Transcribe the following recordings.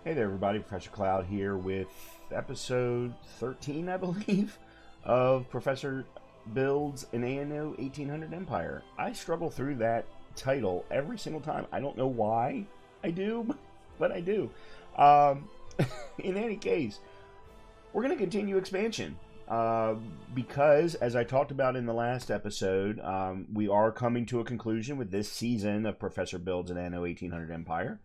Hey there, everybody. Professor Cloud here with episode 13, I believe, of Professor Builds an Anno 1800 Empire. I struggle through that title every single time. I don't know why I do, but I do. In any case, we're going to continue expansion because, as I talked about in the last episode, we are coming to a conclusion with this season of Professor Builds an Anno 1800 Empire.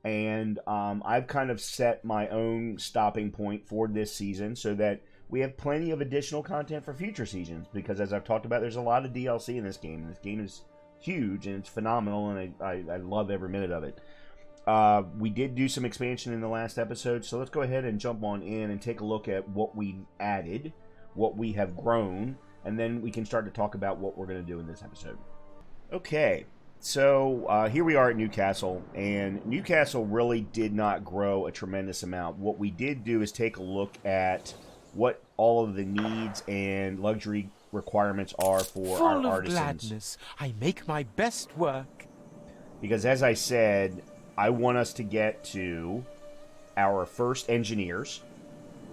And I've kind of set my own stopping point for this season so that we have plenty of additional content for future seasons. Because as I've talked about, there's a lot of DLC in this game. And this game is huge and it's phenomenal, and I love every minute of it. We did do some expansion in the last episode, so let's go ahead and jump on in and take a look at what we added, what we have grown, and then we can start to talk about what we're going to do in this episode. Okay. So here we are at Newcastle, and Newcastle really did not grow a tremendous amount. What we did do is take a look at what all of the needs and luxury requirements are for our artisans. Full of gladness, I make my best work. Because as I said, I want us to get to our first engineers.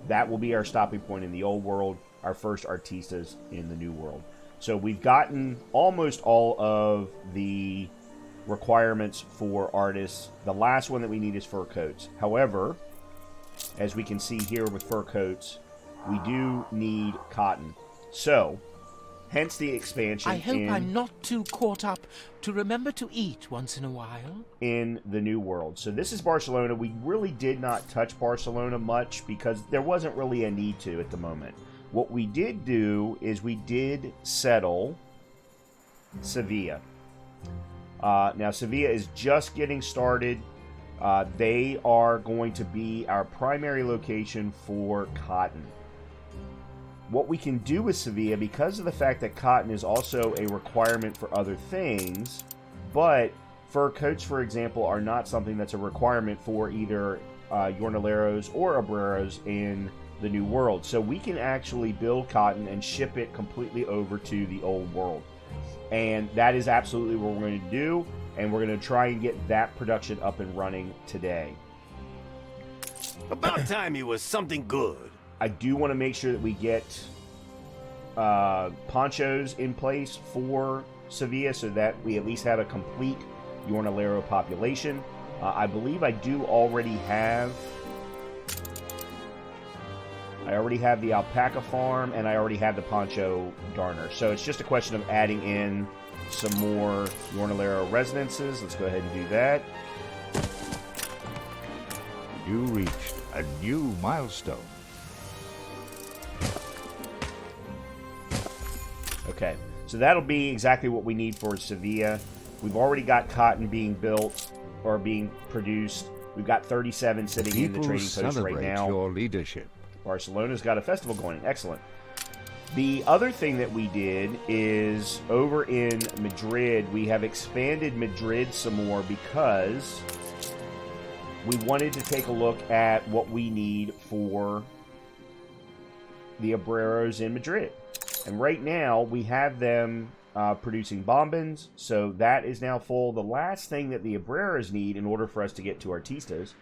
That will be our stopping point in the old world, our first artistas in the new world. So we've gotten almost all of the requirements for artists. The last one that we need is fur coats. However, as we can see here with fur coats, we do need cotton. So, hence the expansion. I hope I'm not too caught up to remember to eat once in a while. In the new world. So this is Barcelona. We really did not touch Barcelona much because there wasn't really a need to at the moment. What we did do is we did settle Sevilla. Now, Sevilla is just getting started. They are going to be our primary location for cotton. What we can do with Sevilla, because of the fact that cotton is also a requirement for other things, but fur coats, for example, are not something that's a requirement for either jornaleros or obreros in the new world. So we can actually build cotton and ship it completely over to the old world. And that is absolutely what we're going to do, and we're going to try and get that production up and running today. About time he was something good. I do want to make sure that we get ponchos in place for Sevilla so that we at least have a complete jornalero population. I believe I do already have the alpaca farm, and I already have the poncho darner. So it's just a question of adding in some more jornalero residences. Let's go ahead and do that. You reached a new milestone. Okay, so that'll be exactly what we need for Sevilla. We've already got cotton being built or being produced. We've got 37 sitting in the trading post right now. Your leadership. Barcelona's got a festival going. Excellent. The other thing that we did is over in Madrid, we have expanded Madrid some more because we wanted to take a look at what we need for the obreros in Madrid. And right now, we have them producing bombins, so that is now full. The last thing that the obreros need in order for us to get to artistas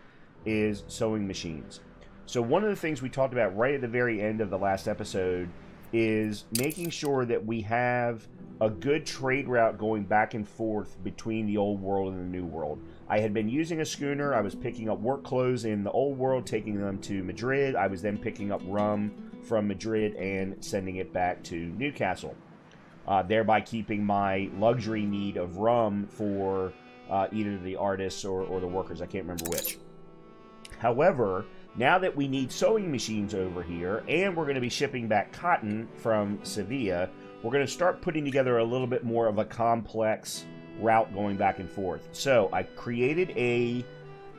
is sewing machines. So one of the things we talked about right at the very end of the last episode is making sure that we have a good trade route going back and forth between the old world and the new world. I had been using a schooner. I was picking up work clothes in the old world, taking them to Madrid. I was then picking up rum from Madrid and sending it back to Newcastle, thereby keeping my luxury need of rum for either the artists or the workers. I can't remember which. However, now that we need sewing machines over here, and we're going to be shipping back cotton from Sevilla, we're going to start putting together a little bit more of a complex route going back and forth. So I created a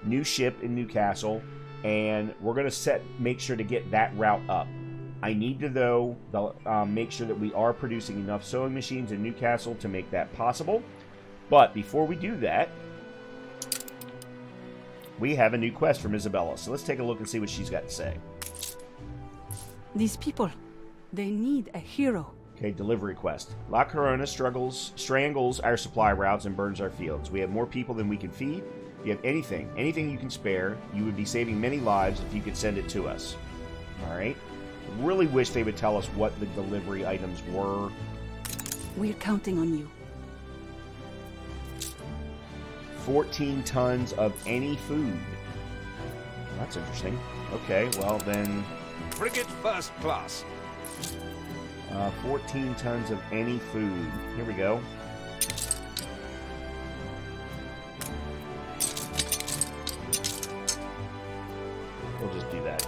new ship in Newcastle, and we're going to make sure to get that route up. I need to, though, make sure that we are producing enough sewing machines in Newcastle to make that possible. But before we do that, we have a new quest from Isabella. So let's take a look and see what she's got to say. These people, they need a hero. Okay, delivery quest. La Corona strangles our supply routes and burns our fields. We have more people than we can feed. If you have anything you can spare, you would be saving many lives if you could send it to us. Alright? Really wish they would tell us what the delivery items were. We're counting on you. 14 tons of any food. That's interesting. Okay, well then... Frigate first class. 14 tons of any food. Here we go. We'll just do that.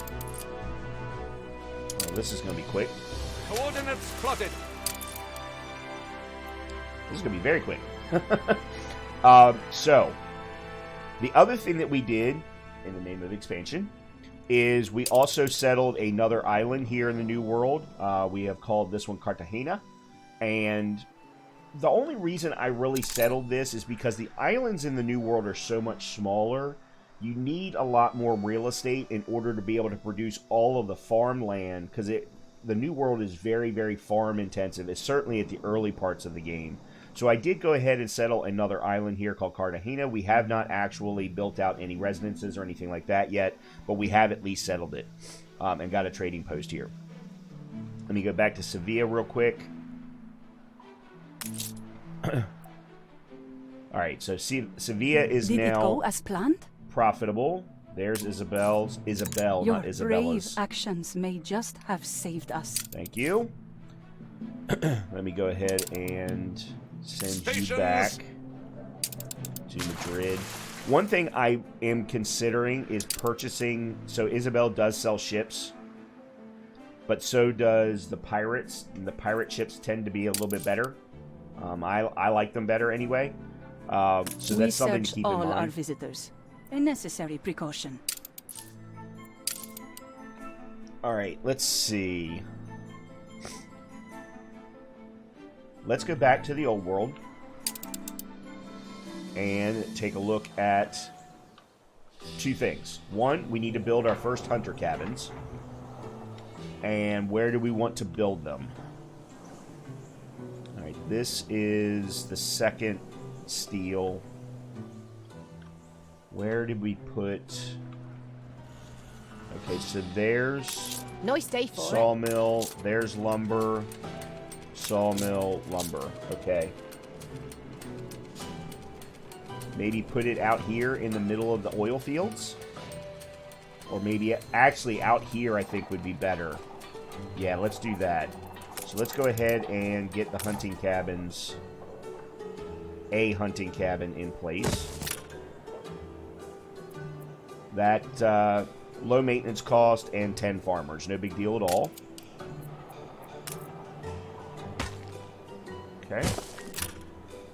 Oh, this is going to be quick. Coordinates plotted. This is going to be very quick. So, the other thing that we did, in the name of expansion, is we also settled another island here in the New World. We have called this one Cartagena. And the only reason I really settled this is because the islands in the New World are so much smaller. You need a lot more real estate in order to be able to produce all of the farmland, because the New World is very, very farm intensive. It's certainly at the early parts of the game. So I did go ahead and settle another island here called Cartagena. We have not actually built out any residences or anything like that yet, but we have at least settled it and got a trading post here. Let me go back to Sevilla real quick. Alright, so Sevilla is Did now it go as planned? profitable. There's Isabel, Your not brave Isabella's. actions may just have saved us. Thank you. Let me go ahead and send Stations. you back to Madrid. One thing I am considering is purchasing... So Isabel does sell ships, but so does the pirates. And the pirate ships tend to be a little bit better. I like them better anyway. So We that's something to search keep in all our mind. visitors. A necessary precaution. Alright, let's see. Let's go back to the old world and take a look at two things. One, we need to build our first hunter cabins. And where do we want to build them? Alright, this is the second steel. Where did we put... Okay, so there's Nice day for it. sawmill, there's lumber, sawmill, lumber. Okay. Maybe put it out here in the middle of the oil fields? Or maybe actually out here I think would be better. Yeah, let's do that. So let's go ahead and get the hunting cabins, a hunting cabin in place. That, low maintenance cost and 10 farmers. No big deal at all. Okay.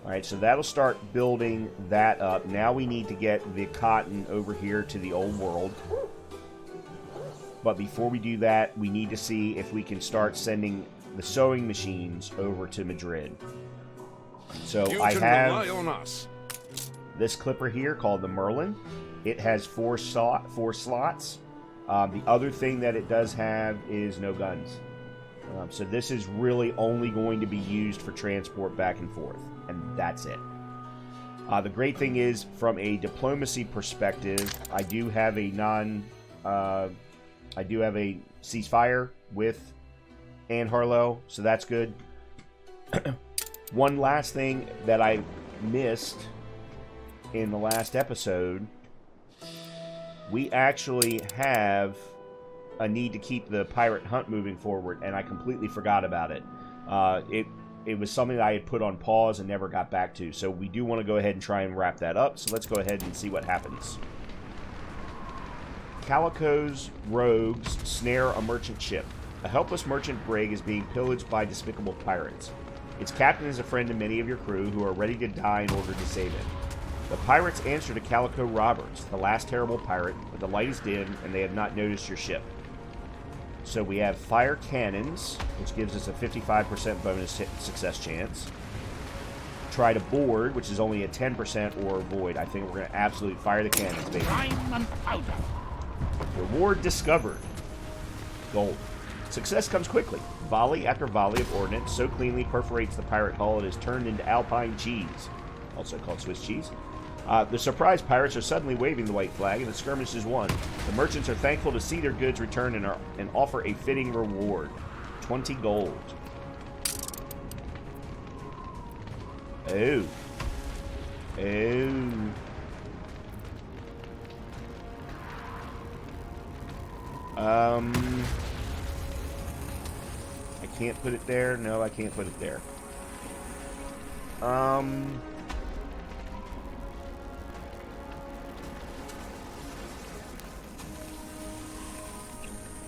Alright, so that'll start building that up. Now we need to get the cotton over here to the old world. But before we do that, we need to see if we can start sending the sewing machines over to Madrid. So You I can have rely on us. this clipper here called the Merlin. It has four slots. The other thing that it does have is no guns. So this is really only going to be used for transport back and forth. And that's it. The great thing is, from a diplomacy perspective, I do have a ceasefire with Anne Harlow, so that's good. One last thing that I missed in the last episode, we actually have a need to keep the pirate hunt moving forward, and I completely forgot about it. It was something that I had put on pause and never got back to, so we do want to go ahead and try and wrap that up, so let's go ahead and see what happens. Calico's rogues snare a merchant ship. A helpless merchant brig is being pillaged by despicable pirates. Its captain is a friend to many of your crew who are ready to die in order to save it. The pirates answer to Calico Roberts, the last terrible pirate, but the light is dim and they have not noticed your ship. So we have fire cannons, which gives us a 55% bonus success chance. Try to board, which is only a 10% or void. I think we're going to absolutely fire the cannons, baby. Lime and powder. Reward discovered. Gold. Success comes quickly. Volley after volley of ordnance so cleanly perforates the pirate hull it is turned into alpine cheese, also called Swiss cheese. The surprised pirates are suddenly waving the white flag, and the skirmish is won. The merchants are thankful to see their goods returned and offer a fitting reward. 20 gold. Oh. Oh. I can't put it there. No, I can't put it there.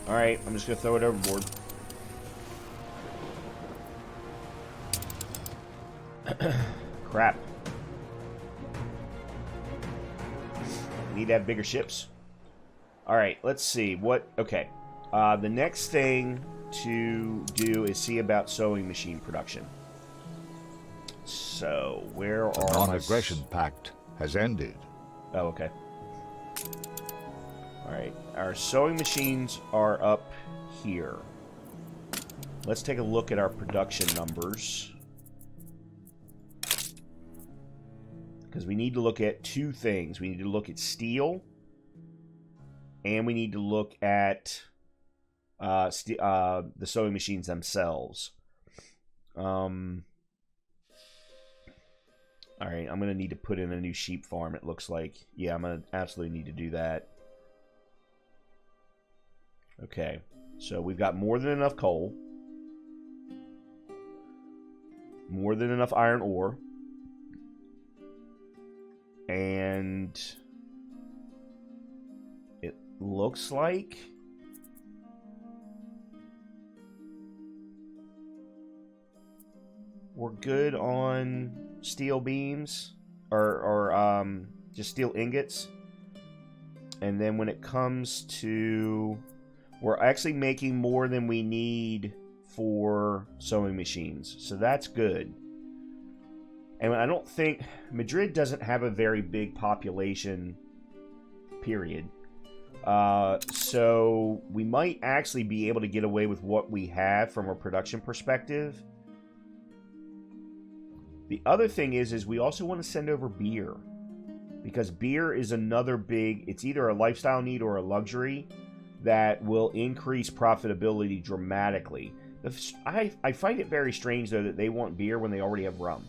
Alright, I'm just gonna throw it overboard. Crap. Need to have bigger ships. Alright, let's see. Okay. The next thing to do is see about sewing machine production. So, where are the non-aggression pact has ended. Oh, okay. Alright, our sewing machines are up here. Let's take a look at our production numbers. Because we need to look at two things. We need to look at steel. And we need to look at the sewing machines themselves. Alright, I'm going to need to put in a new sheep farm, it looks like. Yeah, I'm going to absolutely need to do that. Okay, so we've got more than enough coal. More than enough iron ore. And it looks like we're good on steel beams or just steel ingots. And then when it comes to, we're actually making more than we need for sewing machines, so that's good. And I don't think Madrid doesn't have a very big population, period. So we might actually be able to get away with what we have from a production perspective. The other thing is we also want to send over beer, because beer is another big, it's either a lifestyle need or a luxury that will increase profitability dramatically. I find it very strange, though, that they want beer when they already have rum.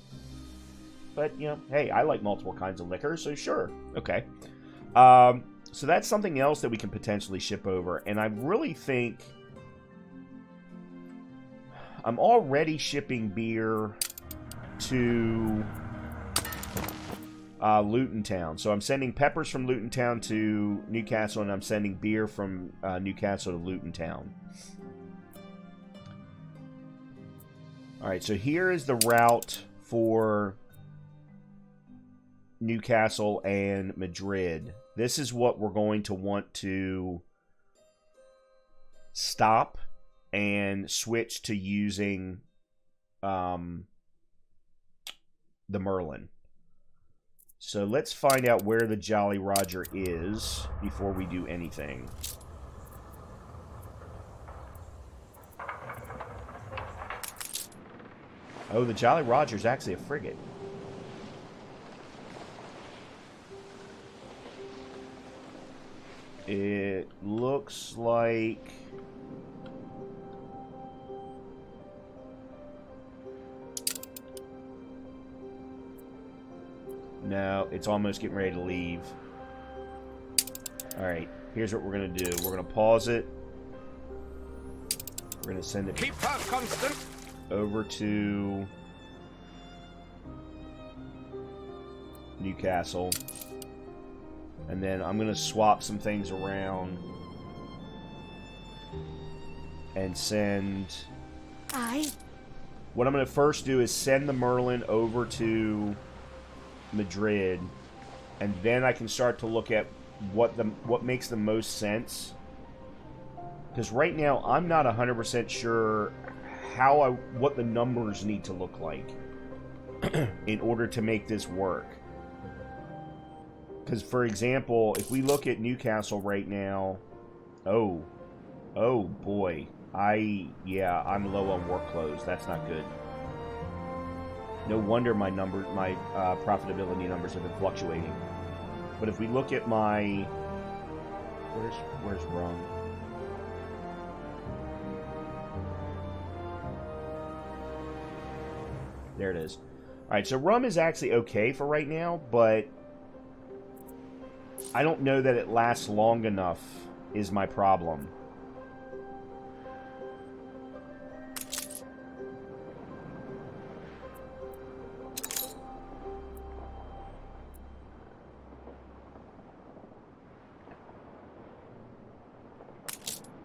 But, you know, hey, I like multiple kinds of liquor, so sure. Okay. So that's something else that we can potentially ship over. And I really think I'm already shipping beer to Luton Town. So I'm sending peppers from Luton Town to Newcastle, and I'm sending beer from Newcastle to Luton Town. Alright, so here is the route for Newcastle and Madrid. This is what we're going to want to stop and switch to using the Merlin. So let's find out where the Jolly Roger is before we do anything. Oh, the Jolly Roger is actually a frigate. It looks like... No, it's almost getting ready to leave. Alright, here's what we're going to do. We're going to pause it. We're going to send it... Keep her constant. Over to Newcastle. And then I'm going to swap some things around and send... What I'm going to first do is send the Merlin over to Madrid, and then I can start to look at what makes the most sense. Because right now I'm not 100% sure what the numbers need to look like in order to make this work. Because, for example, if we look at Newcastle right now, oh boy, I'm low on work clothes. That's not good. No wonder my profitability numbers have been fluctuating. But if we look at my... Where's rum? There it is. Alright, so rum is actually okay for right now, but I don't know that it lasts long enough is my problem.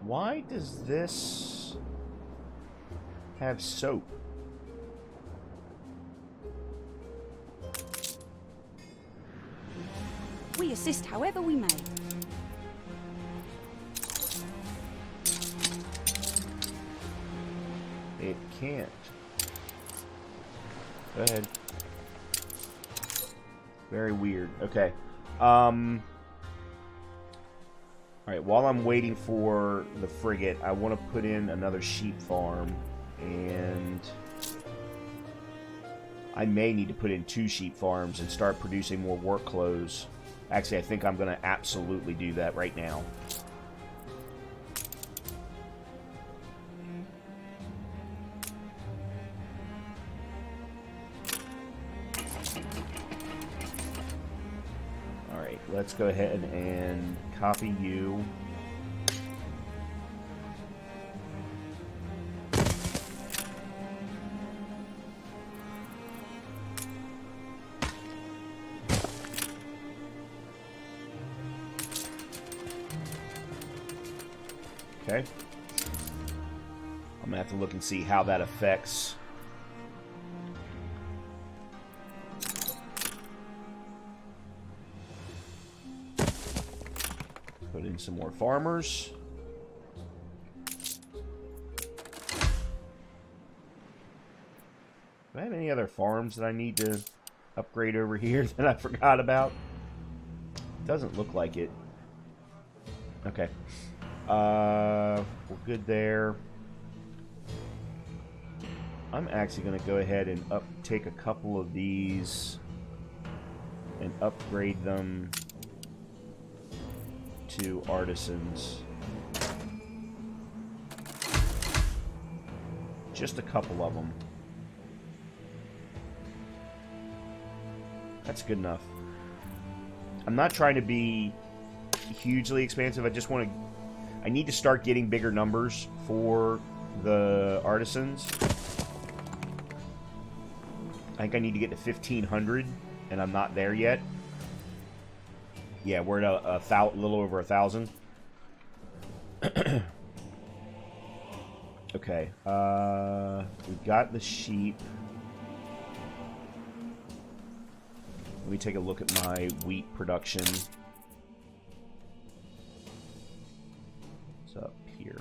Why does this have soap? We assist however we may. It can't. Go ahead. Very weird. Okay. Alright, while I'm waiting for the frigate, I want to put in another sheep farm. And I may need to put in 2 sheep farms and start producing more work clothes. Actually, I think I'm going to absolutely do that right now. Alright, let's go ahead and copy you. Okay. I'm going to have to look and see how that affects. Put in some more farmers. Do I have any other farms that I need to upgrade over here that I forgot about? Doesn't look like it. Okay. We're good there. I'm actually going to go ahead and take a couple of these and upgrade them to artisans. Just a couple of them. That's good enough. I'm not trying to be hugely expansive. I just want to... I need to start getting bigger numbers for the artisans. I think I need to get to 1,500, and I'm not there yet. Yeah, we're at a little over 1,000. Okay, we've got the sheep. Let me take a look at my wheat production. It's up here.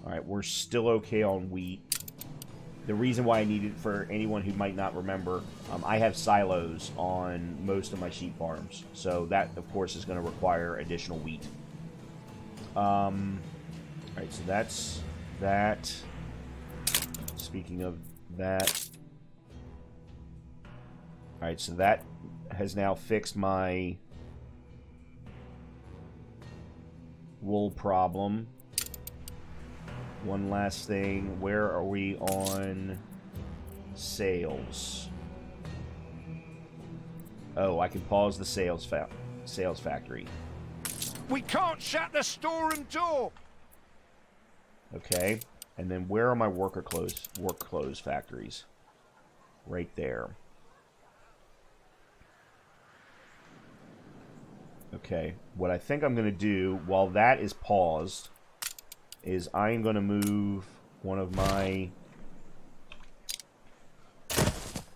Alright, we're still okay on wheat. The reason why I need it, for anyone who might not remember, I have silos on most of my sheep farms. So that, of course, is going to require additional wheat. Alright, so that's that. Speaking of that. Alright, so that has now fixed my wool problem. One last thing. Where are we on sales? Oh, I can pause the sales factory. We can't shut the store and door. Okay. And then where are my work clothes factories? Right there. Okay. What I think I'm going to do while that is paused is I'm going to move one of my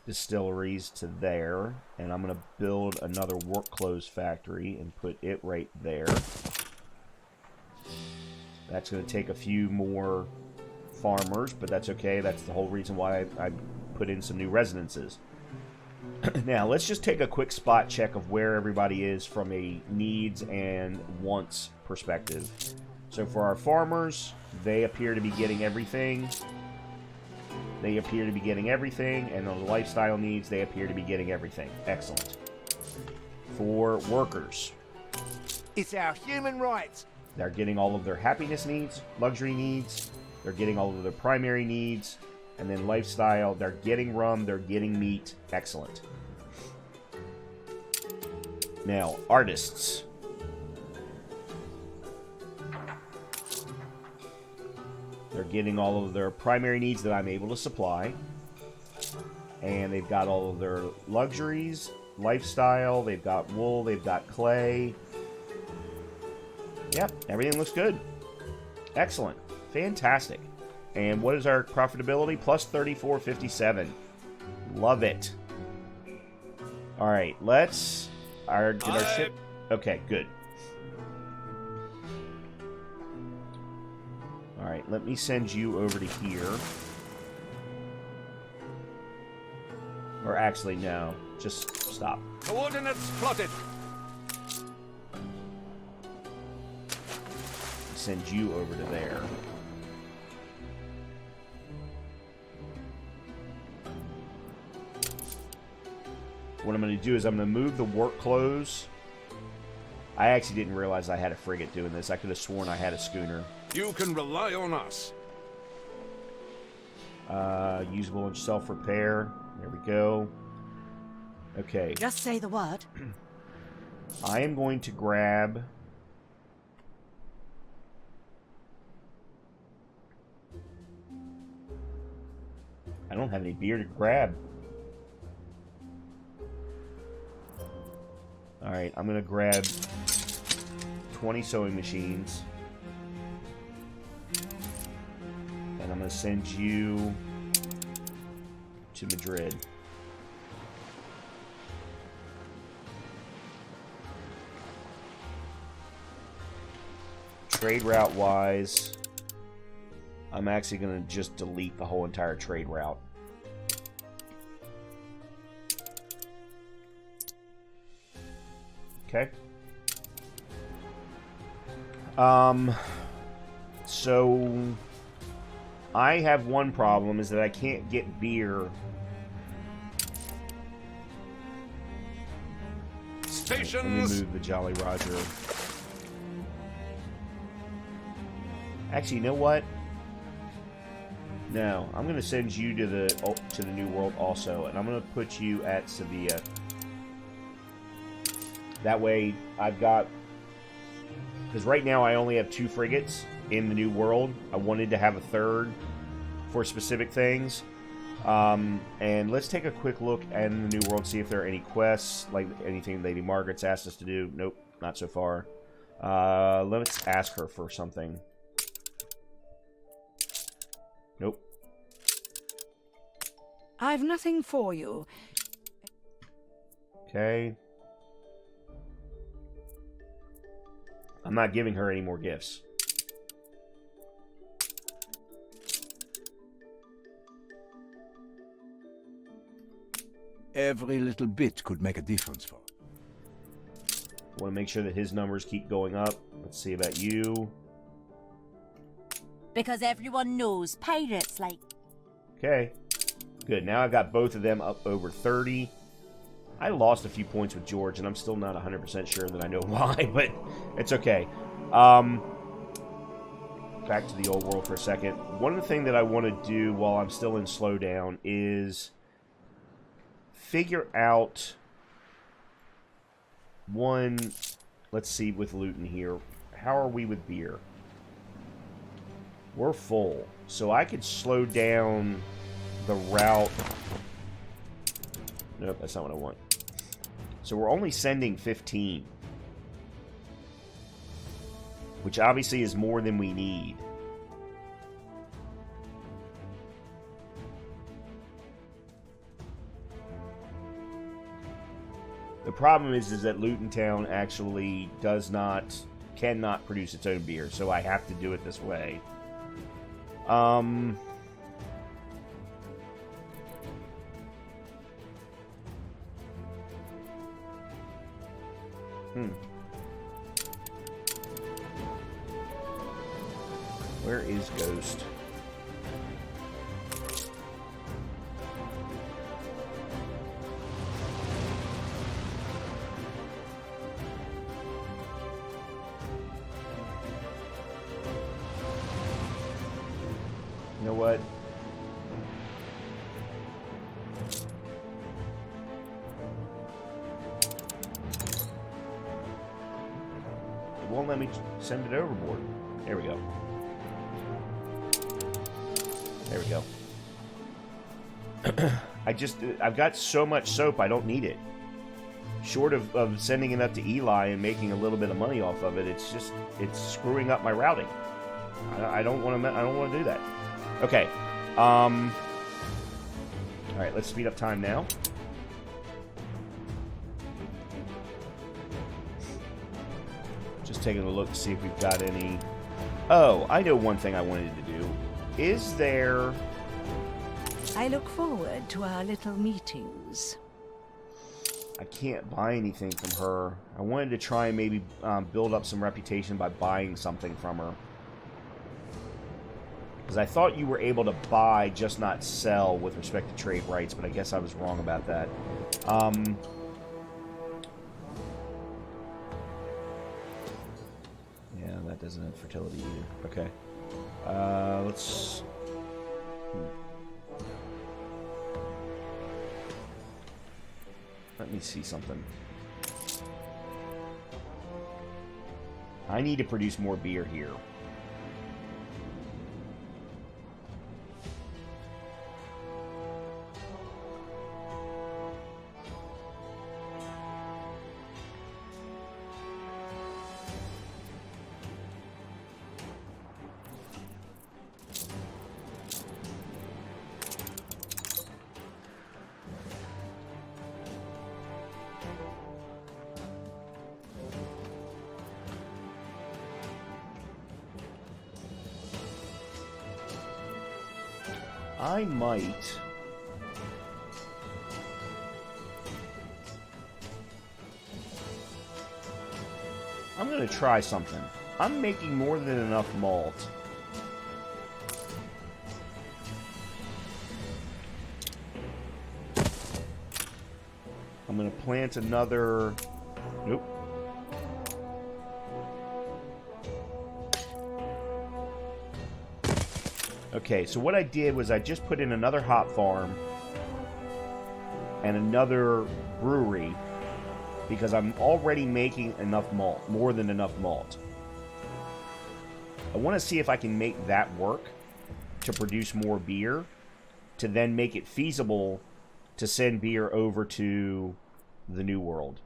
distilleries to there, and I'm going to build another work clothes factory and put it right there. That's going to take a few more farmers, but that's okay. That's the whole reason why I put in some new residences. Now, let's just take a quick spot check of where everybody is from a needs and wants perspective. So for our farmers, they appear to be getting everything. they appear to be getting everything, and on the lifestyle needs, they appear to be getting everything. Excellent. For workers, It's our human rights. they're getting all of their happiness needs, luxury needs, they're getting all of their primary needs, and then lifestyle, they're getting rum, they're getting meat. Excellent. Now, artists. They're getting all of their primary needs that I'm able to supply. And they've got all of their luxuries, lifestyle, they've got wool, they've got clay. Yep, everything looks good. Excellent. Fantastic. And what is our profitability? Plus 34.57. Love it. Alright, let's... Get our ship... Okay, good. Alright, let me send you over to here. Or actually, no. Just stop. Coordinates plotted. Send you over to there. What I'm going to do is I'm going to move the work clothes. I actually didn't realize I had a frigate doing this. I could have sworn I had a schooner. You can rely on us. Usable and self-repair. There we go. Okay. Just say the word. I am going to grab... I don't have any beer to grab. Alright, I'm going to grab 20 sewing machines. And I'm going to send you to Madrid. Trade route wise, I'm actually going to just delete the whole entire trade route. Okay. So I have one problem, is that I can't get beer. Stations. Let me move the Jolly Roger. Actually, you know what? No, I'm going to send you to the New World also, and I'm going to put you at Sevilla. That way, I've got... Because right now I only have 2 frigates in the New World. I wanted to have a 3rd for specific things. And let's take a quick look in the New World, see if there are any quests, like anything Lady Margaret's asked us to do. Nope, not so far. Let's ask her for something. Nope. I've nothing for you. Okay. I'm not giving her any more gifts. Every little bit could make a difference for him. Want to make sure that his numbers keep going up. Let's see about you. Because everyone knows pirates like... Okay. Good. Now I've got both of them up over 30. I lost a few points with George, and I'm still not 100% sure that I know why, but it's okay. Back to the old world for a second. One of the things that I want to do while I'm still in slowdown is figure out one... Let's see with Luton here. How are we with beer? We're full. So I could slow down the route... Nope, that's not what I want. So we're only sending 15. Which obviously is more than we need. The problem is that Luton Town actually cannot produce its own beer, so I have to do it this way. Where is Ghost? know what? It won't let me send it overboard. There we go. There we go. I've got so much soap, I don't need it. Short of sending it up to Eli and making a little bit of money off of it, it's screwing up my routing. I don't want to do that. Okay. All right, let's speed up time now. Just taking a look to see if we've got any. Oh, I know one thing I wanted to do. Is there? I look forward to our little meetings. I can't buy anything from her. I wanted to try and maybe build up some reputation by buying something from her. Because I thought you were able to buy, just not sell, with respect to trade rights, but I guess I was wrong about that. Yeah, that doesn't have fertility either. Okay. Let's... Let me see something. I need to produce more beer here. I might... I'm going to try something. I'm making more than enough malt. I'm going to plant another... Nope. Okay, so what I did was I just put in another hop farm and another brewery because I'm already making enough malt, more than enough malt. I want to see if I can make that work to produce more beer, to then make it feasible to send beer over to the New World.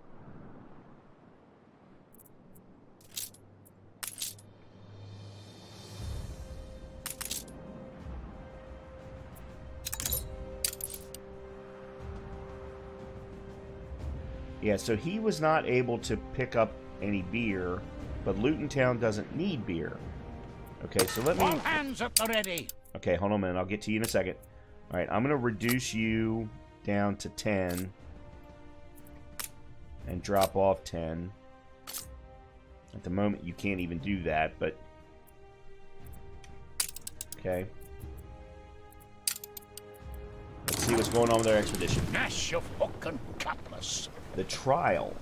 Yeah, so he was not able to pick up any beer, but Luton Town doesn't need beer. Okay, so let me... All hands at the ready. Okay, hold on a minute. I'll get to you in a second. All right, I'm going to reduce you down to 10 and drop off 10. At the moment, you can't even do that, but... Okay. Let's see what's going on with our expedition. Nash of hook and cutlass. The trial.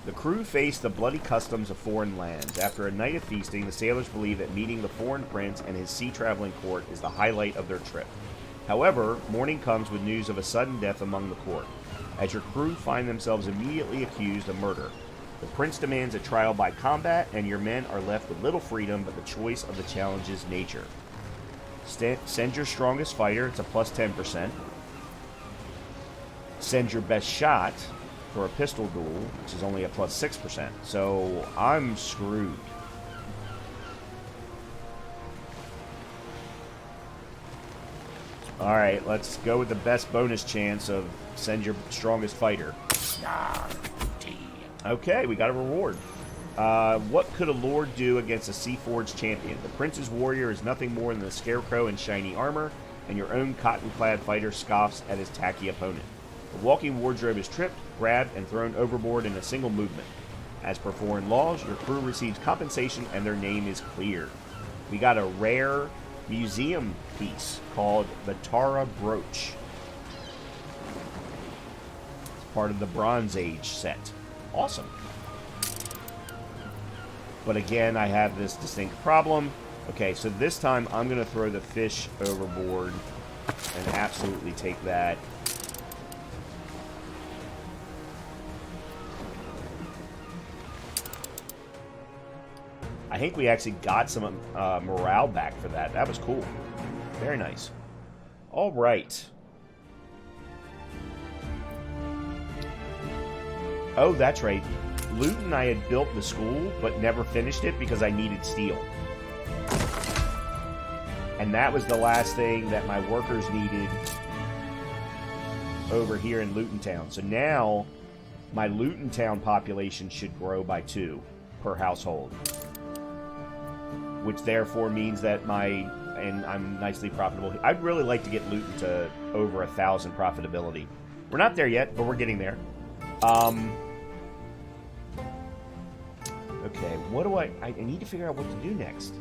The crew faced the bloody customs of foreign lands. After a night of feasting, the sailors believe that meeting the foreign prince and his sea-traveling court is the highlight of their trip. However, morning comes with news of a sudden death among the court, as your crew find themselves immediately accused of murder. The prince demands a trial by combat, and your men are left with little freedom but the choice of the challenge's nature. Send your strongest fighter, it's a plus 10%. Send your best shot for a pistol duel, which is only a plus 6%. So I'm screwed. Alright, let's go with the best bonus chance of send your strongest fighter. Okay, we got a reward. What could a lord do against a Seaforged champion? The prince's warrior is nothing more than a scarecrow in shiny armor, and your own cotton-clad fighter scoffs at his tacky opponent. The walking wardrobe is tripped, grabbed, and thrown overboard in a single movement. As per foreign laws, your crew receives compensation and their name is cleared. We got a rare museum piece called the Tara Brooch. It's part of the Bronze Age set. Awesome. But again, I have this distinct problem. Okay, so this time I'm going to throw the fish overboard and absolutely take that. I think we actually got some morale back for that. That was cool. Very nice. All right. Oh, that's right. Luton, I had built the school, but never finished it because I needed steel. And that was the last thing that my workers needed over here in Luton Town. So now, my Luton Town population should grow by 2 per household. Which therefore means that and I'm nicely profitable. I'd really like to get Luton to over 1,000 profitability. We're not there yet, but we're getting there. Okay, what do I need to figure out what to do next.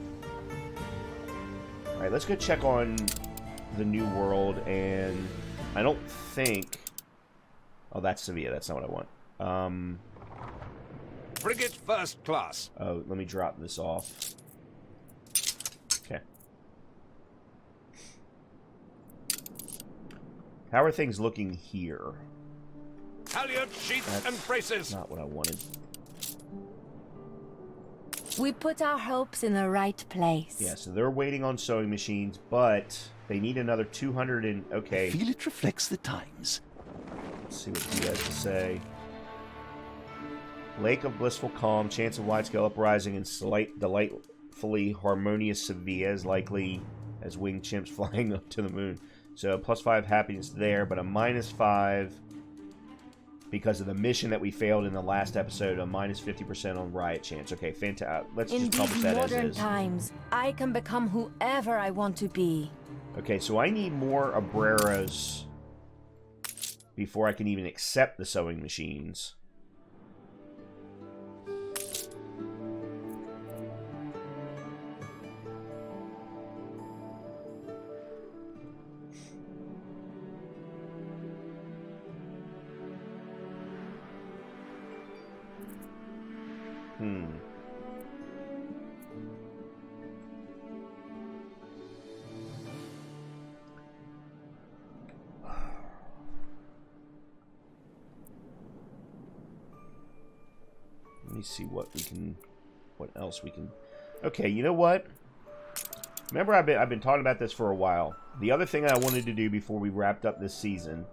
Alright, let's go check on the New World, and I don't think... Oh, that's Sevilla, that's not what I want. Frigate first class. Oh, let me drop this off. Okay. How are things looking here? Halyard, sheets, and braces. Not what I wanted. We put our hopes in the right place. Yeah, so they're waiting on sewing machines, but they need another 200 and... Okay. I feel it reflects the times. Let's see what he has to say. Lake of blissful calm, chance of wide-scale uprising, and delightfully harmonious Sevilla is likely as winged chimps flying up to the moon. So +5 happiness there, but a -5 because of the mission that we failed in the last episode. A -50% on riot chance. Okay, fantastic. Let's just publish that as is. In these modern times, I can become whoever I want to be. Okay, so I need more Abreras before I can even accept the sewing machines. Let me see what else we can. Okay, you know what? Remember, I've been talking about this for a while. The other thing I wanted to do before we wrapped up this season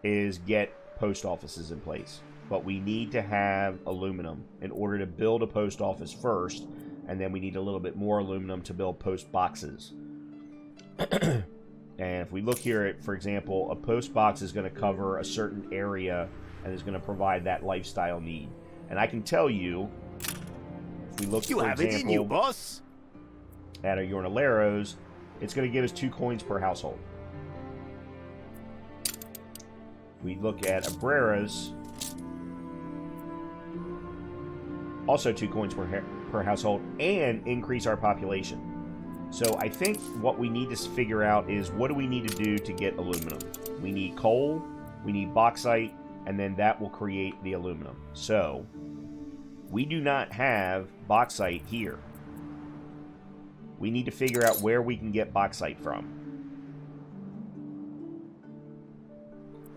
is get post offices in place. But we need to have aluminum in order to build a post office first, and then we need a little bit more aluminum to build post boxes. And if we look here at, for example, a post box is going to cover a certain area and is going to provide that lifestyle need. And I can tell you, if we look, for example, boss. at our Jornaleros, it's going to give us 2 coins per household. We look at Abreras, also 2 coins per household, and increase our population. So I think what we need to figure out is, what do we need to do to get aluminum? We need coal, we need bauxite, and then that will create the aluminum. So we do not have bauxite here. We need to figure out where we can get bauxite from.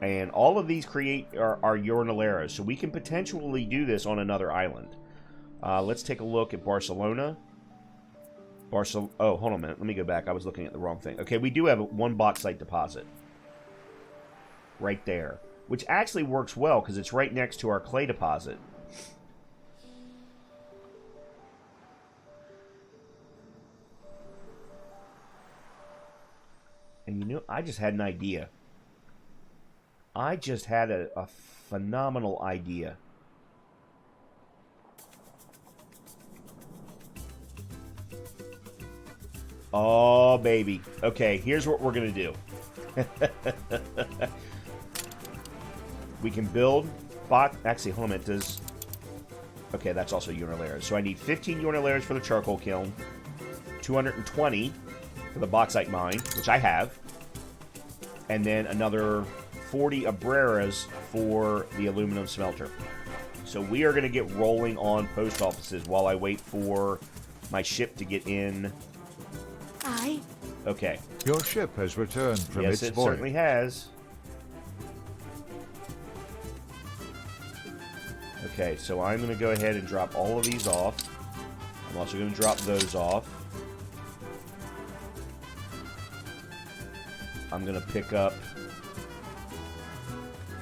And all of these are Jornaleros, so we can potentially do this on another island. Let's take a look at Barcelona. Oh, hold on a minute. Let me go back. I was looking at the wrong thing. Okay, we do have 1 bauxite deposit. Right there. Which actually works well, because it's right next to our clay deposit. And you know, I just had an idea. I just had a phenomenal idea. Oh, baby. Okay, here's what we're going to do. We can build... Actually, hold on a minute. Does... Okay, that's also Jornaleros. So I need 15 Jornaleros for the charcoal kiln. 220 for the bauxite mine, which I have. And then another 40 Abreras for the aluminum smelter. So we are going to get rolling on post offices while I wait for my ship to get in Aye. Okay. Your ship has returned from Yes, its it voyage. certainly has. Okay, so I'm going to go ahead and drop all of these off. I'm also going to drop those off. I'm going to pick up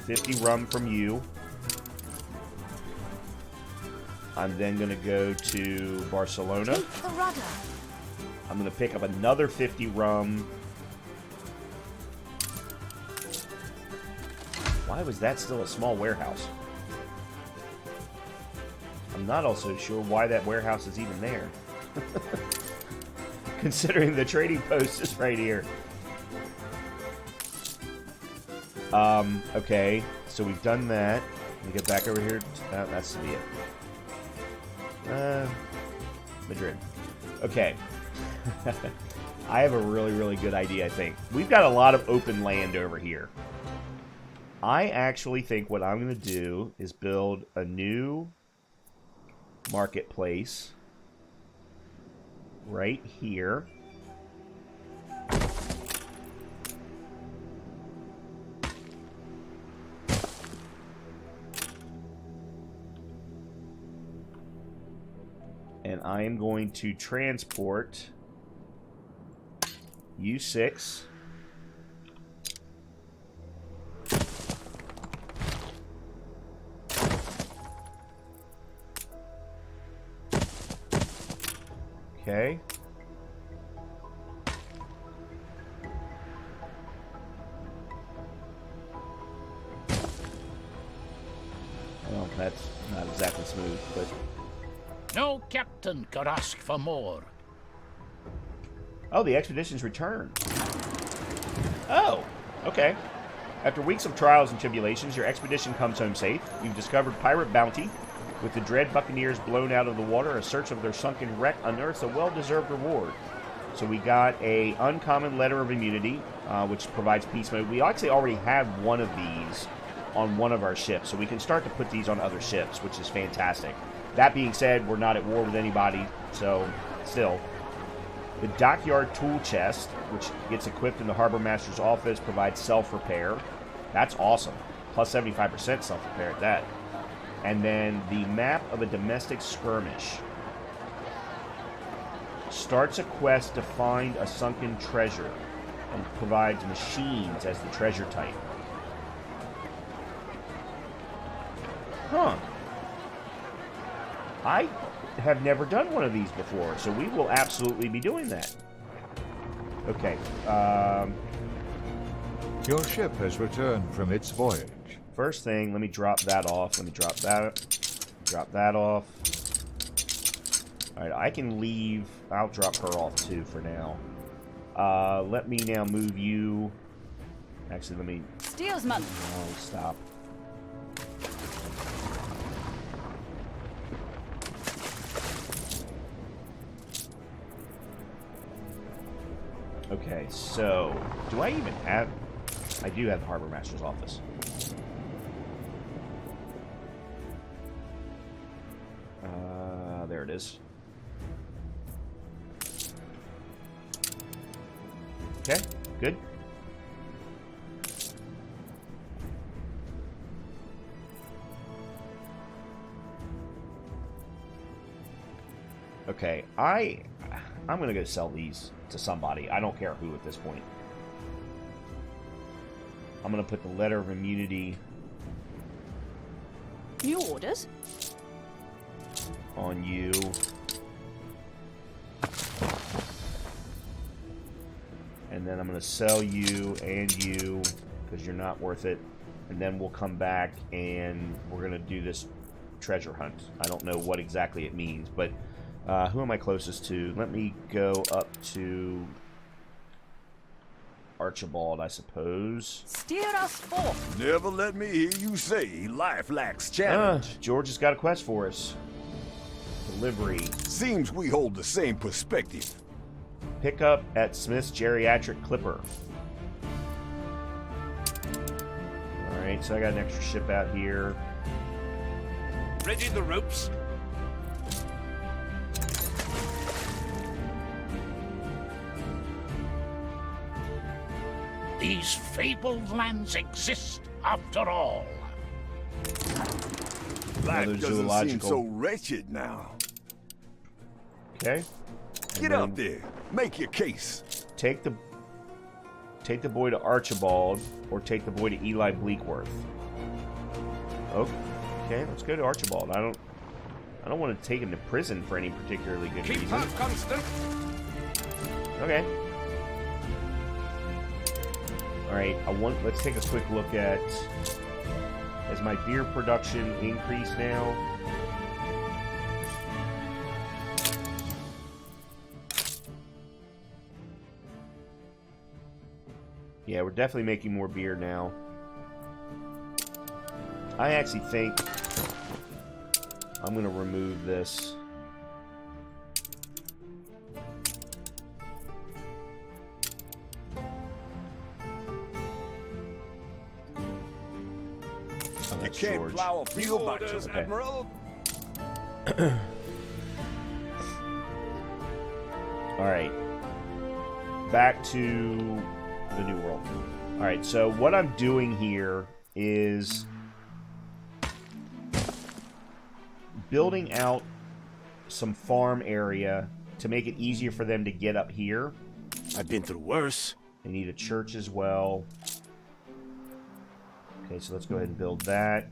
50 rum from you. I'm then going to go to Barcelona. Take the rudder. I'm going to pick up another 50 rum. Why was that still a small warehouse? I'm not also sure why that warehouse is even there. Considering the trading post is right here. Okay, so we've done that. Let me get back over here. That's to be it. Madrid. Okay. I have a really, really good idea, I think. We've got a lot of open land over here. I actually think what I'm going to do is build a new marketplace right here. And I am going to transport U6 okay. Well, that's not exactly smooth, but No captain could ask for more. oh, the expedition's returned. Oh, okay. After weeks of trials and tribulations, your expedition comes home safe. You've discovered pirate bounty. With the dread buccaneers blown out of the water, a search of their sunken wreck unearths a well-deserved reward. So we got a uncommon letter of immunity, which provides peace mode. We actually already have one of these on one of our ships, so we can start to put these on other ships, which is fantastic. That being said, we're not at war with anybody, so still. The dockyard tool chest, which gets equipped in the harbor master's office, provides self-repair. That's awesome. Plus 75% self-repair at that. And then the map of a domestic skirmish starts a quest to find a sunken treasure and provides machines as the treasure type. Huh. I have never done one of these before, so we will absolutely be doing that. Okay. Your ship has returned from its voyage. First thing, let me drop that off. Let me drop that. Drop that off. Alright, I can leave. I'll drop her off too for now. Let me now move you. Actually, let me. Steersman. Oh, stop. Okay, so do I even have? I do have the harbor master's office. There it is. Okay, good. Okay, I'm gonna go sell these to somebody. I don't care who at this point. I'm gonna put the letter of immunity New orders? on you. And then I'm going to sell you and you because you're not worth it. And then we'll come back and we're going to do this treasure hunt. I don't know what exactly it means, but who am I closest to? Let me go up to Archibald, I suppose. Steer us forth. Never let me hear you say life lacks challenge. George has got a quest for us. Delivery. Seems we hold the same perspective. Pick up at Smith's Geriatric Clipper. Alright, so I got an extra ship out here. Ready the ropes? These fabled lands exist after all. Another Life doesn't seem zoological. so wretched now. Okay. Get out there. Make your case. Take the boy to Archibald, or take the boy to Eli Bleakworth. Okay, let's go to Archibald. I don't want to take him to prison for any particularly good Keep reason. that constant. Okay. All right. Let's take a quick look at. Has my beer production increased now? Yeah, we're definitely making more beer now. I actually think I'm going to remove this. Oh, You can't George. plow a field by Orders, yourself. Admiral. Alright. Back to the New World. Alright, so what I'm doing here is building out some farm area to make it easier for them to get up here. I've been through worse. They need a church as well. Okay, so let's go ahead and build that.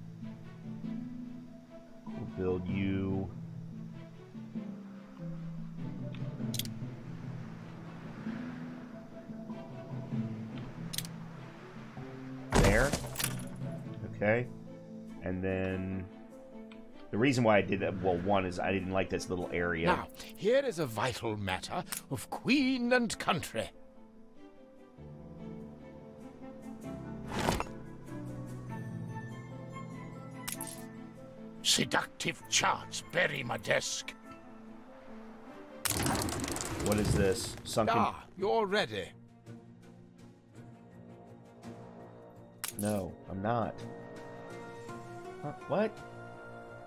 We'll build you. There. Okay. And then the reason why I did that, well, one is I didn't like this little area. Now, here is a vital matter of queen and country. Seductive charts bury my desk. What is this? Sunken. Ah, you're ready. No, I'm not. Huh, what?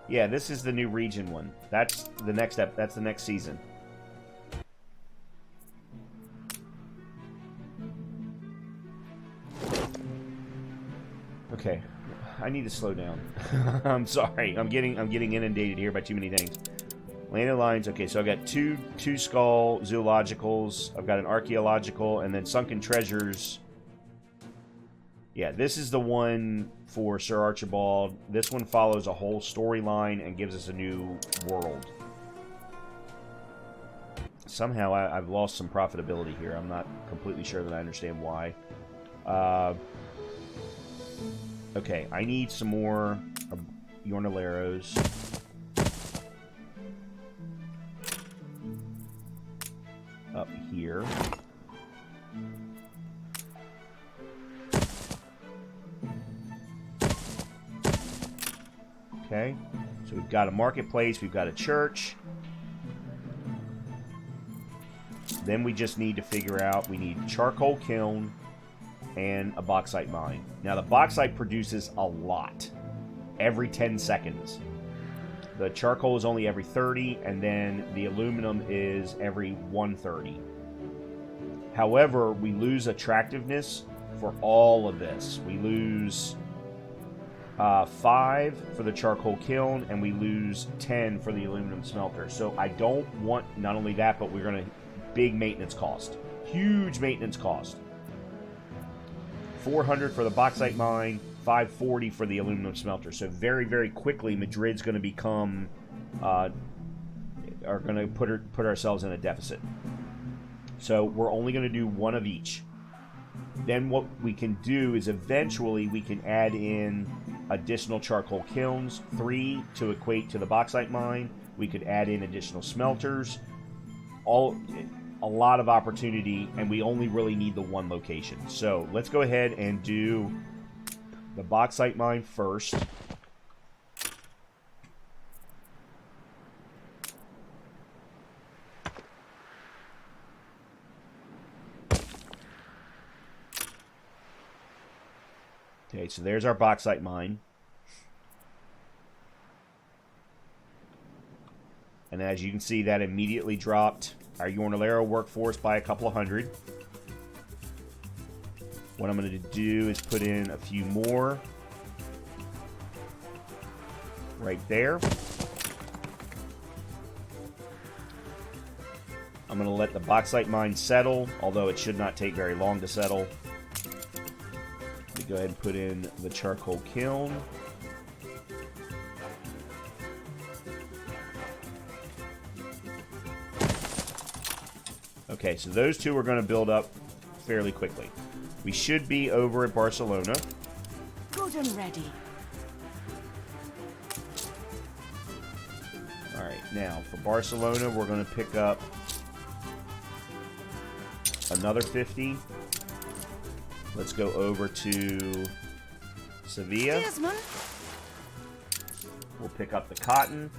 Yeah, this is the new region one. That's the next step. That's the next season. Okay, I need to slow down. I'm sorry. I'm getting inundated here by too many things. Land of Lines. Okay, so I've got two skull zoologicals. I've got an archaeological, and then sunken treasures. Yeah, this is the one for Sir Archibald. This one follows a whole storyline and gives us a new world. Somehow I've lost some profitability here. I'm not completely sure that I understand why. Okay, I need some more Yornaleros. Up here. Okay, so we've got a marketplace, we've got a church. Then we just need to figure out, we need charcoal kiln and a bauxite mine. Now the bauxite produces a lot, every 10 seconds. The charcoal is only every 30, and then the aluminum is every 130. However, we lose attractiveness for all of this. We lose 5 for the charcoal kiln, and we lose 10 for the aluminum smelter. So I don't want not only that, but we're going to big maintenance cost. Huge maintenance cost. 400 for the bauxite mine, 540 for the aluminum smelter. So very, very quickly, Madrid's going to become, are going to put ourselves in a deficit. So we're only going to do one of each. Then what we can do is eventually we can add in additional charcoal kilns, 3 to equate to the bauxite mine. We could add in additional smelters. A lot of opportunity, and we only really need the one location. So let's go ahead and do the bauxite mine first. Okay, so there's our bauxite mine. And as you can see, that immediately dropped our Yornalero workforce by a couple of hundred. What I'm going to do is put in a few more right there. I'm going to let the bauxite mine settle, although it should not take very long to settle. Let me go ahead and put in the charcoal kiln. Okay, so those two are going to build up fairly quickly. We should be over at Barcelona. Good and ready. Alright, now for Barcelona, we're going to pick up another 50. Let's go over to Sevilla. Desmond. We'll pick up the cotton.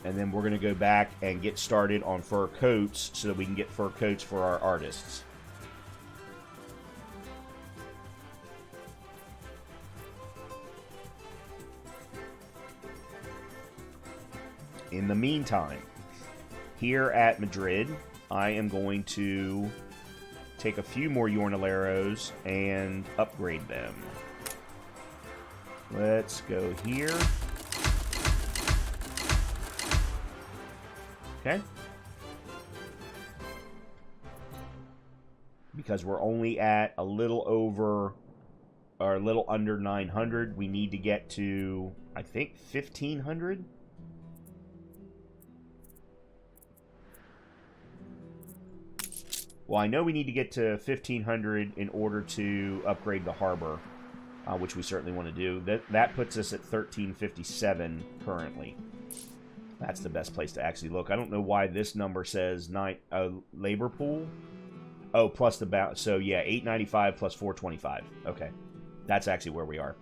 And then we're going to go back and get started on fur coats so that we can get fur coats for our artists. In the meantime, here at Madrid, I am going to take a few more Jornaleros and upgrade them. Let's go here. Okay. Because we're only at a little over, or a little under 900, we need to get to, I think, 1,500? Well, I know we need to get to 1,500 in order to upgrade the harbor, which we certainly want to do. That puts us at 1,357 currently. That's the best place to actually look. I don't know why this number says labor pool. Oh, plus the so yeah, 895 plus 425. Okay, that's actually where we are.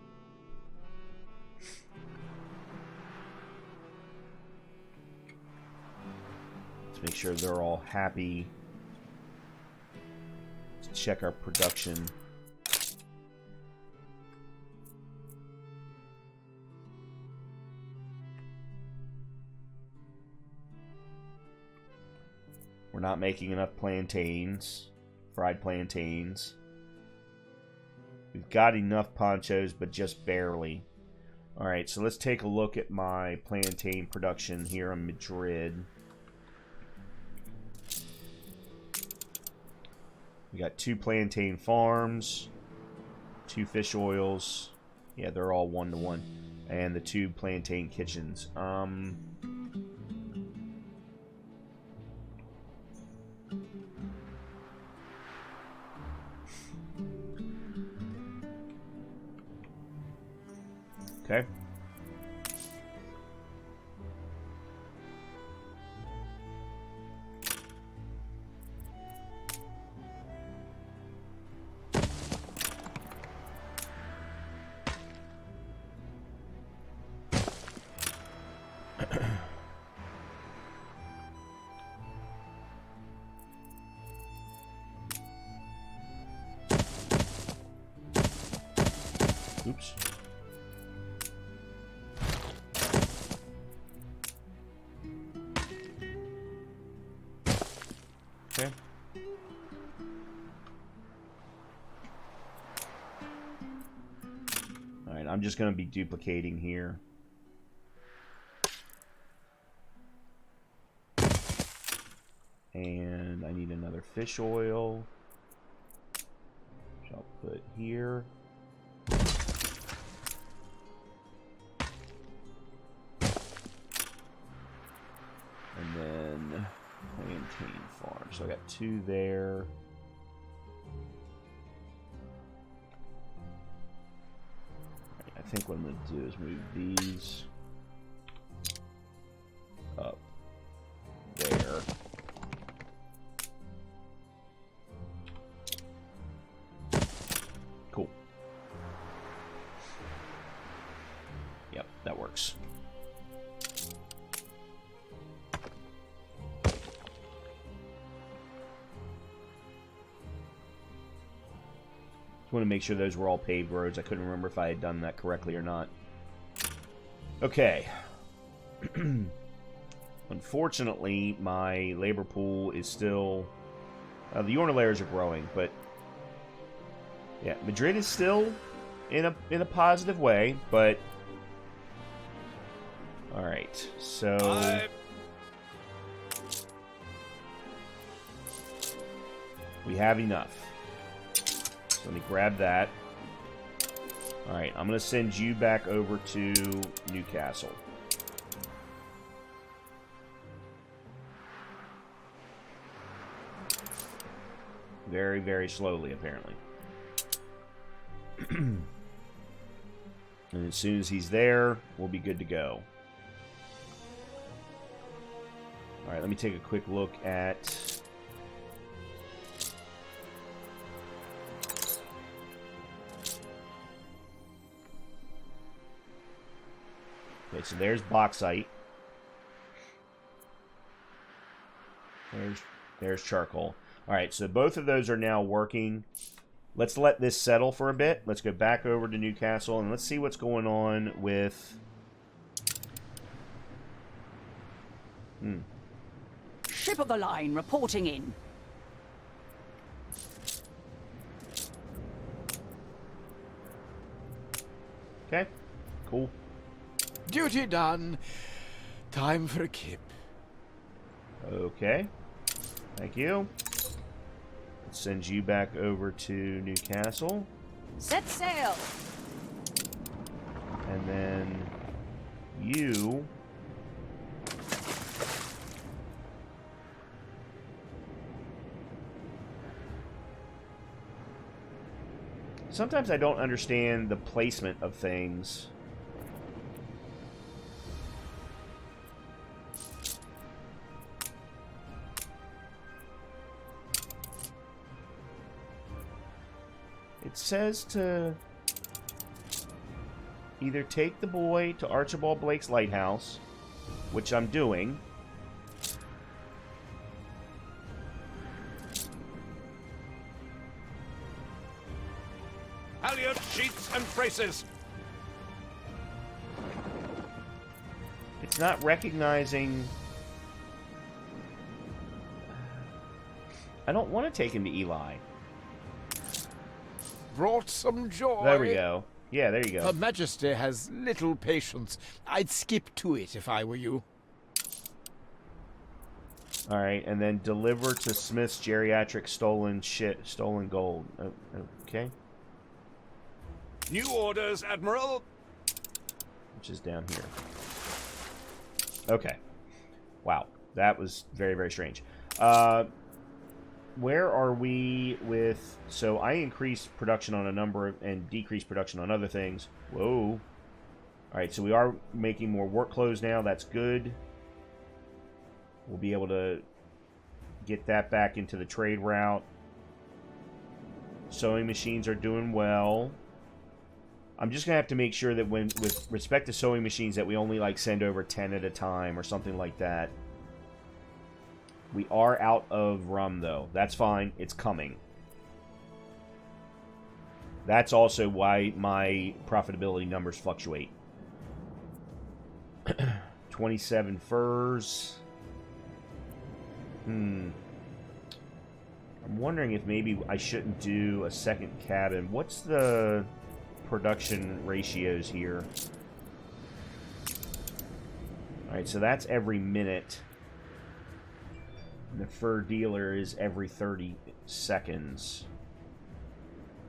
Let's make sure they're all happy. Let's check our production. We're not making enough plantains, fried plantains. We've got enough ponchos, but just barely. Alright, so let's take a look at my plantain production here in Madrid. We got 2 plantain farms, 2 fish oils. Yeah, they're all 1-to-1. And the 2 plantain kitchens. Okay. Oops. Okay. Alright, I'm just going to be duplicating here. And I need another fish oil, which I'll put here. And then plantain farm. So I got 2 there. I think what I'm going to do is move these up there. Cool. Yep, that works. Want to make sure those were all paved roads. I couldn't remember if I had done that correctly or not. Okay. Unfortunately, my labor pool is still... the Yorna layers are growing, but... Yeah, Madrid is still in a positive way, but... Alright, so... We have enough. So let me grab that. Alright, I'm going to send you back over to Newcastle. Very, very slowly, apparently. And as soon as he's there, we'll be good to go. Alright, let me take a quick look at... Okay, so there's bauxite. There's charcoal. Alright, so both of those are now working. Let's let this settle for a bit. Let's go back over to Newcastle and let's see what's going on with... Ship of the line reporting in. Okay, cool. Duty done. Time for a kip. Okay. Thank you. Let's send you back over to Newcastle. Set sail. And then you... Sometimes I don't understand the placement of things. It says to either take the boy to Archibald Blake's lighthouse, which I'm doing. Halyard, sheets, and braces. It's not recognizing... I don't want to take him to Eli. Brought some joy. There we go. Yeah, there you go. Her Majesty has little patience. I'd skip to it if I were you. Alright, and then deliver to Smith's geriatric stolen gold. Okay. New orders, Admiral. Which is down here. Okay. Wow. That was very, very strange. Where are we with... So I increased production on a number of, and decreased production on other things. Whoa. Alright, so we are making more work clothes now. That's good. We'll be able to get that back into the trade route. Sewing machines are doing well. I'm just going to have to make sure that when, with respect to sewing machines, that we only like send over 10 at a time or something like that. We are out of rum, though. That's fine. It's coming. That's also why my profitability numbers fluctuate. 27 furs. I'm wondering if maybe I shouldn't do a second cabin. What's the production ratios here? Alright, so that's every minute. The fur dealer is every 30 seconds.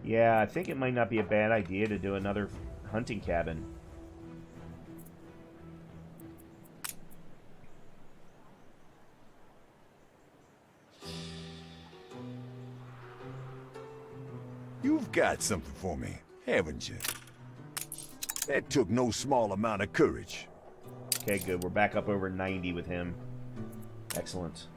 Yeah, I think it might not be a bad idea to do another hunting cabin. You've got something for me, haven't you? That took no small amount of courage. Okay, good. We're back up over 90 with him. Excellent.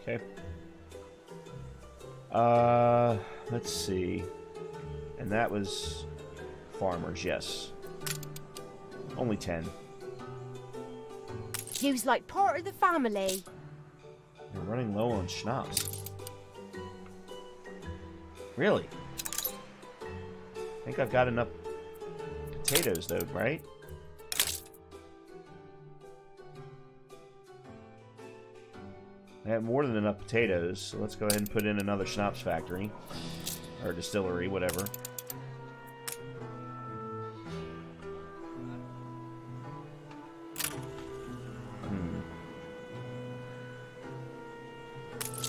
Okay. Let's see. And that was farmers, yes. Only 10. You's like part of the family. You're running low on schnapps. Really? I think I've got enough potatoes, though, right? I have more than enough potatoes, so let's go ahead and put in another schnapps factory. Or distillery, whatever.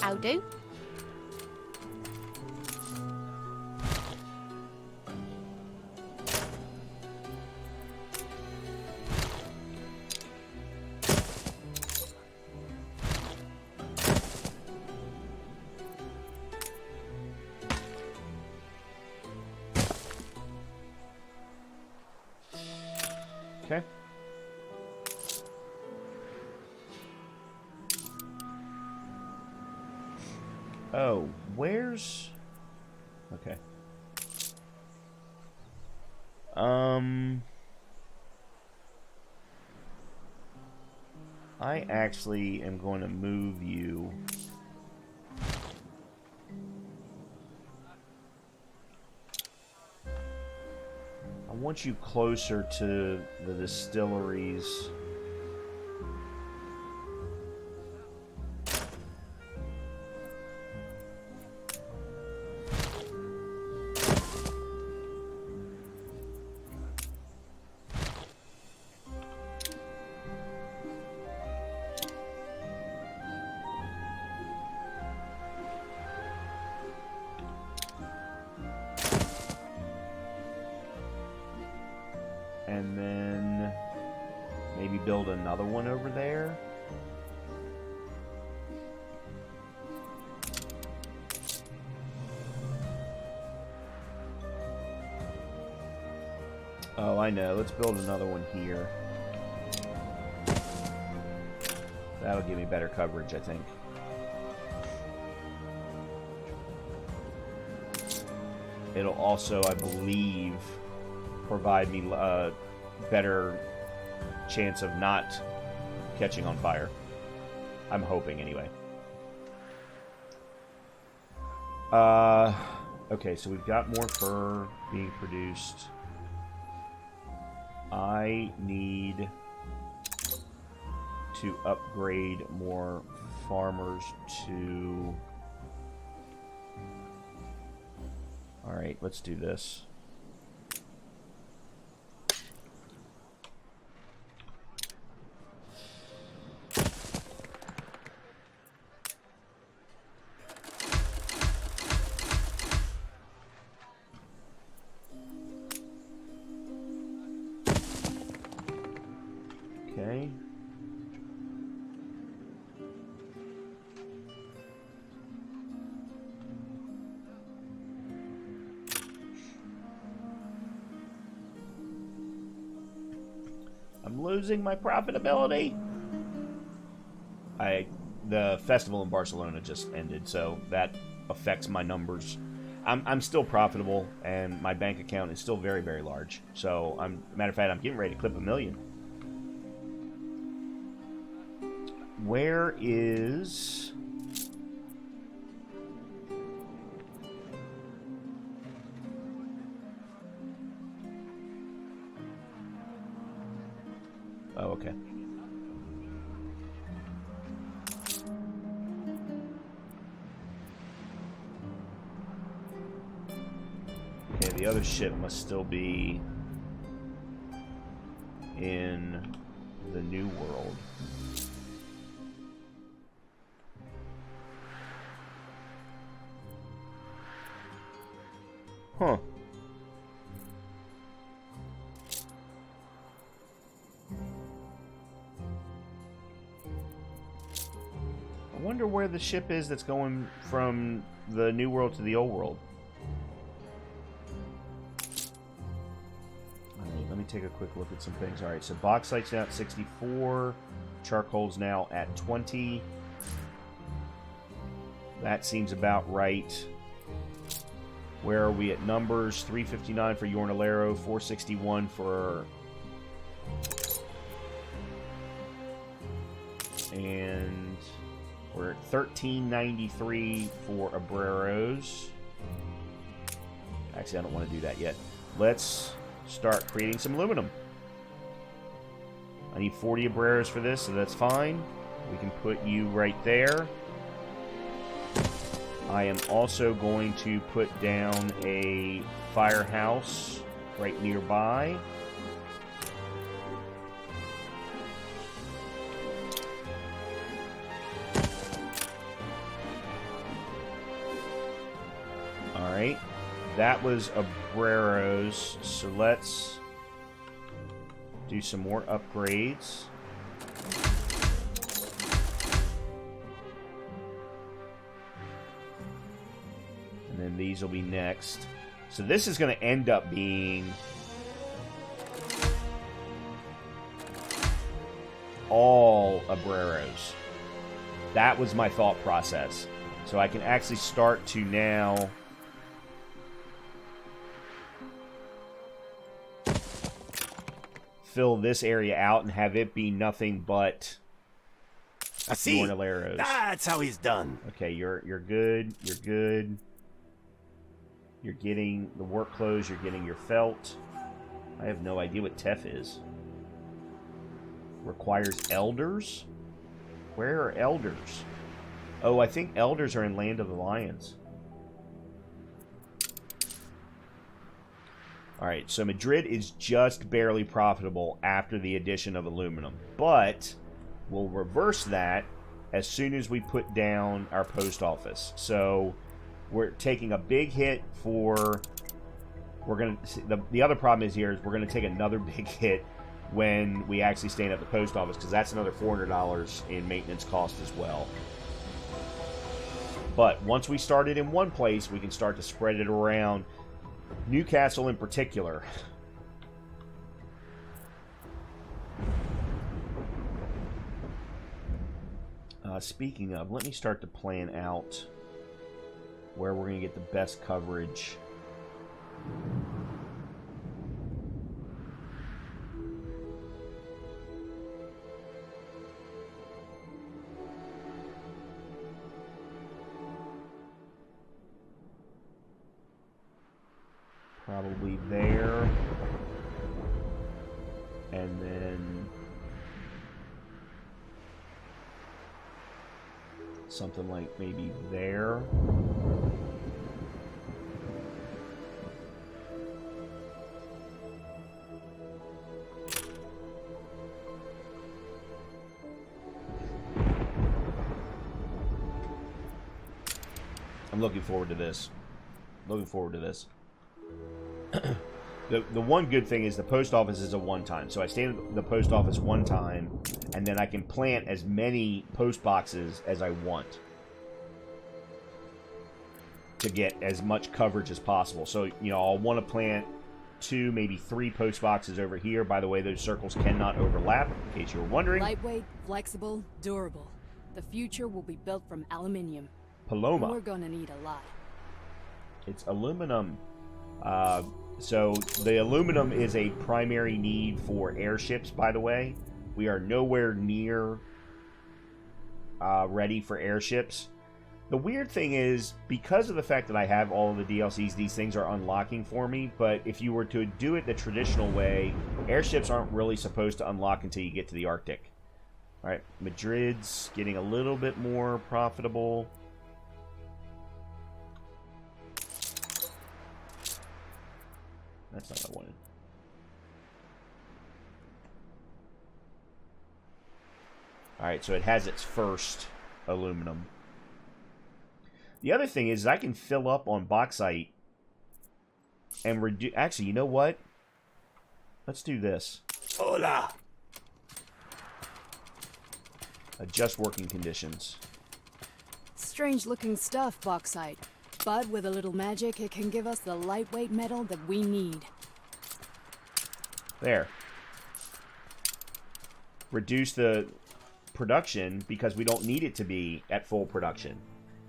I'll do. Okay. Oh, where's... Okay. I actually am going to move you... I want you closer to the distilleries. And then maybe build another one over there. Oh, I know. Let's build another one here. That'll give me better coverage, I think. It'll also, I believe, provide me a better chance of not catching on fire. I'm hoping, anyway. Okay, so we've got more fur being produced. I need to upgrade more farmers to... Alright, let's do this. Okay. I'm losing my profitability. The festival in Barcelona just ended, so that affects my numbers. I'm still profitable, and my bank account is still very, very large. So, matter of fact, I'm getting ready to clip 1 million. Where is... Oh, okay. Okay, the other ship must still be in the New World. Huh. I wonder where the ship is that's going from the New World to the Old World. Alright, let me take a quick look at some things. Alright, so bauxite's now at 64. Charcoal's now at 20. That seems about right. Where are we at numbers? 359 for Yornalero, 461 for... And we're at 1393 for Obreros. Actually, I don't want to do that yet. Let's start creating some aluminum. I need 40 Obreros for this, so that's fine. We can put you right there. I am also going to put down a firehouse right nearby. Alright, that was Obreros, so let's do some more upgrades. And then these will be next. So this is going to end up being all Obreros. That was my thought process. So I can actually start to now fill this area out and have it be nothing but I see. Yornaleros. That's how he's done. Okay, you're good. You're good. You're getting the work clothes. You're getting your felt. I have no idea what TEF is. Requires elders? Where are elders? Oh, I think elders are in Land of the Lions. Alright, so Madrid is just barely profitable after the addition of aluminum. But we'll reverse that as soon as we put down our post office. So we're taking a big hit for... We're going to... The other problem is here is we're going to take another big hit when we actually stand up the post office, because that's another $400 in maintenance cost as well. But once we start it in one place, we can start to spread it around. Newcastle in particular. Speaking of, let me start to plan out where we're going to get the best coverage. Probably there. And then something like maybe there. I'm looking forward to this. Looking forward to this. The one good thing is the post office is a one-time. So I stand at the post office one time, and then I can plant as many post boxes as I want to get as much coverage as possible. So, you know, I'll want to plant 2, maybe 3 post boxes over here. By the way, those circles cannot overlap, in case you were wondering. Lightweight, flexible, durable. The future will be built from aluminium. Paloma. We're gonna need a lot. It's aluminum. So the aluminum is a primary need for airships, by the way. We are nowhere near ready for airships. The weird thing is, because of the fact that I have all of the DLCs, these things are unlocking for me, but if you were to do it the traditional way, airships aren't really supposed to unlock until you get to the Arctic. Alright, Madrid's getting a little bit more profitable. That's not what I wanted. Alright, so it has its first aluminum. The other thing is I can fill up on bauxite and reduce... Actually, you know what? Let's do this. Hola! Adjust working conditions. Strange looking stuff, bauxite. But with a little magic, it can give us the lightweight metal that we need. There. Reduce the production because we don't need it to be at full production.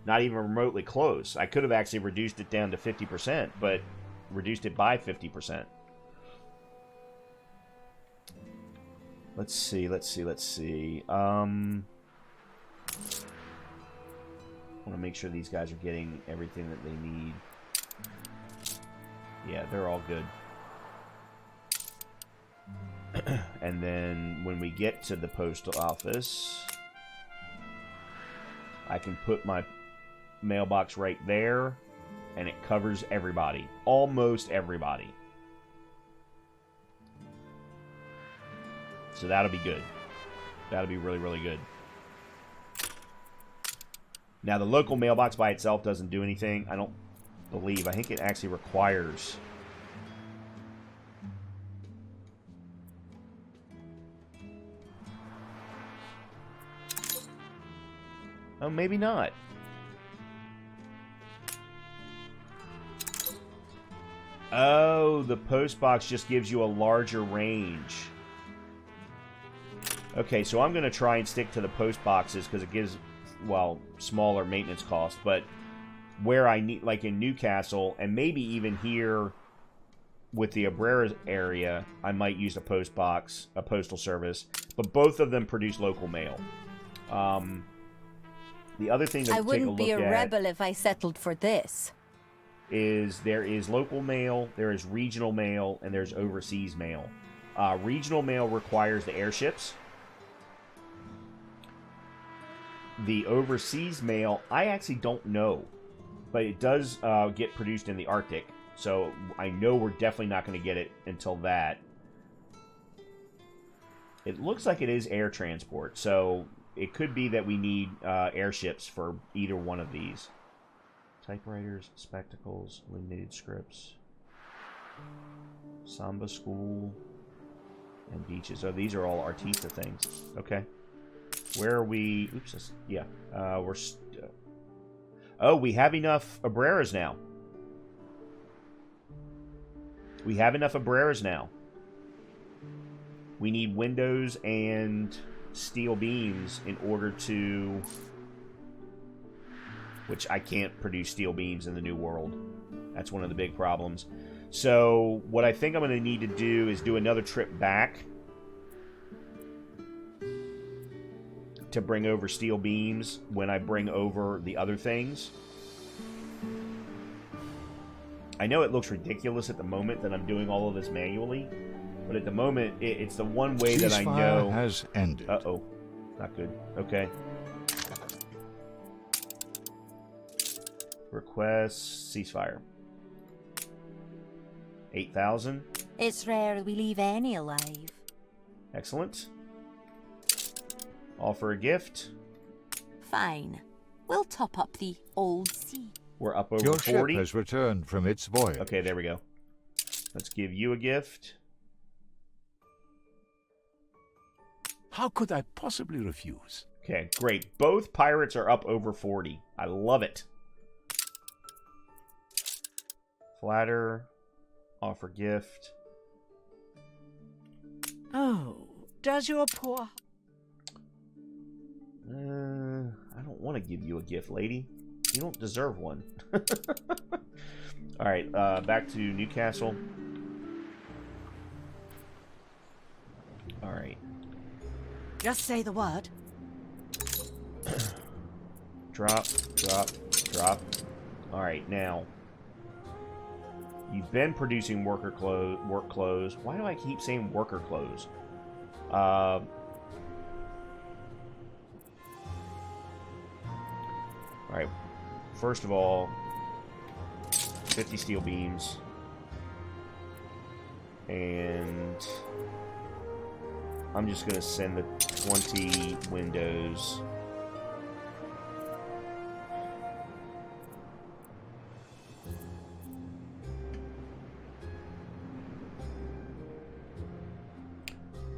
Not even remotely close. I could have actually reduced it down to 50%, but reduced it by 50%. Let's see. I want to make sure these guys are getting everything that they need. Yeah, they're all good. And then when we get to the postal office, I can put my mailbox right there, and it covers everybody. Almost everybody. So that'll be good. That'll be really, really good. Now, the local mailbox by itself doesn't do anything. I don't believe. I think it actually requires... Oh, maybe not. Oh, the post box just gives you a larger range. Okay, so I'm going to try and stick to the post boxes because it gives, well, smaller maintenance costs. But where I need, like in Newcastle, and maybe even here with the Abrera area, I might use a post box, a postal service. But both of them produce local mail. The other thing to I take a wouldn't look be a at rebel if I settled for this. is there is local mail, there is regional mail, and there's overseas mail. Regional mail requires the airships. The overseas mail, I actually don't know, but it does get produced in the Arctic, so I know we're definitely not going to get it until that. It looks like it is air transport, so it could be that we need airships for either one of these. Typewriters, spectacles, illuminated scripts, Samba School, and beaches. Oh, these are all Artista things. Okay. Where are we? Oops. Yeah. Oh, we have enough Abreras now. We have enough Abreras now. We need windows and steel beams in order to... Which I can't produce steel beams in the New World. That's one of the big problems. So what I think I'm going to need to do is do another trip back to bring over steel beams when I bring over the other things. I know it looks ridiculous at the moment that I'm doing all of this manually, but at the moment it's the one way that I know... Ceasefire has ended. Uh-oh. Not good. Okay. Request ceasefire. 8,000. It's rare we leave any alive. Excellent. Offer a gift. Fine. We'll top up the old sea. We're up over Your 40. ship has returned from its voyage. Okay, there we go. Let's give you a gift. How could I possibly refuse? Okay, great. Both pirates are up over 40. I love it. Flatter. Offer gift. Oh, does your poor... I don't want to give you a gift, lady. You don't deserve one. Alright, back to Newcastle. Alright. Just say the word. Drop, drop, drop. Alright, now. You've been producing work clothes. Why do I keep saying worker clothes? Alright. First of all, 50 steel beams. And I'm just going to send the 20 windows.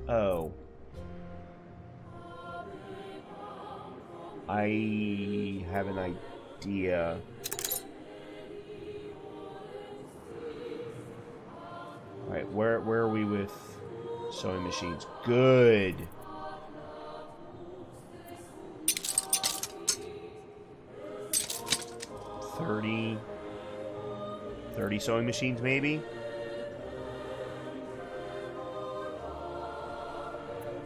Oh. I have an idea. Alright, where are we with sewing machines? Good. 30 sewing machines, maybe?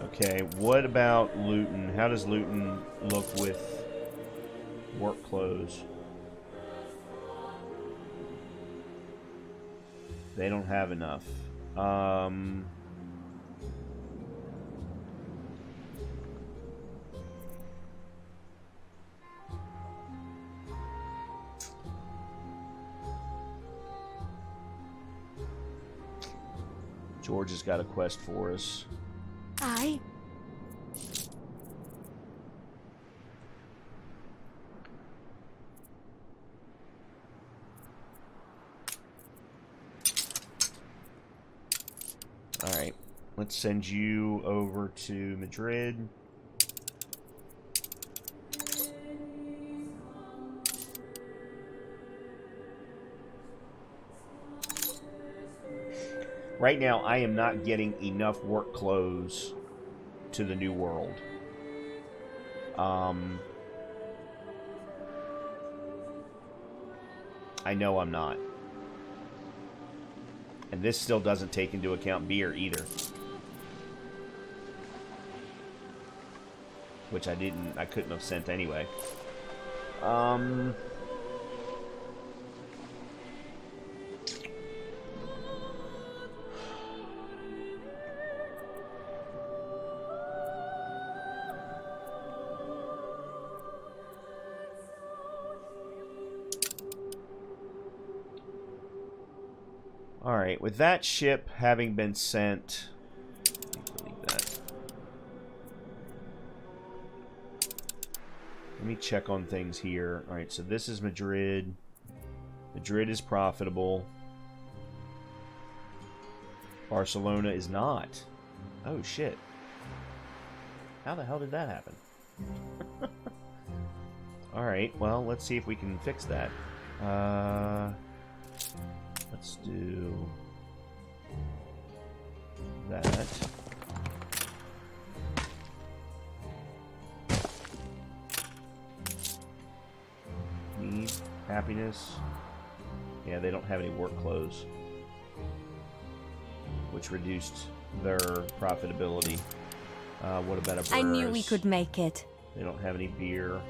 Okay, what about Luton? How does Luton look with work clothes? They don't have enough. George has got a quest for us. Aye. Alright, let's send you over to Madrid. Right now, I am not getting enough work clothes to the New World. I know I'm not. And this still doesn't take into account beer either. Which I couldn't have sent anyway. Alright, with that ship having been sent... delete that. Let me check on things here. Alright, so this is Madrid. Madrid is profitable. Barcelona is not. Oh, shit. How the hell did that happen? Alright, well, let's see if we can fix that. Let's do that. Need happiness. Yeah, they don't have any work clothes, which reduced their profitability. What about a Burris? I knew we could make it. They don't have any beer,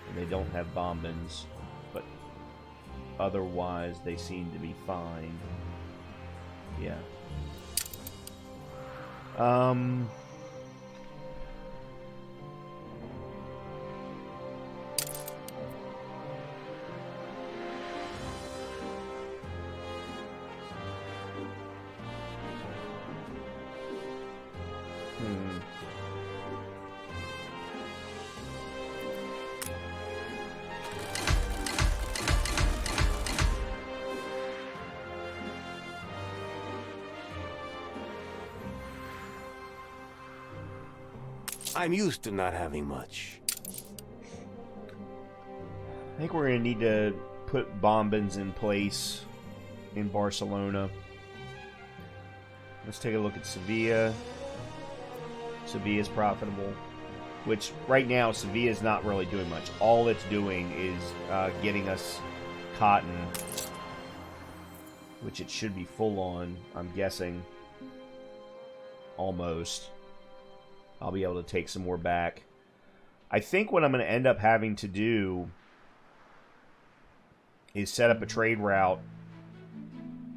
and they don't have bombins. Otherwise, they seem to be fine. Yeah. I'm used to not having much. I think we're going to need to put bombins in place in Barcelona. Let's take a look at Sevilla. Sevilla's profitable, which right now Sevilla's not really doing much. All it's doing is getting us cotton, which it should be full on, I'm guessing. Almost. I'll be able to take some more back. I think what I'm going to end up having to do is set up a trade route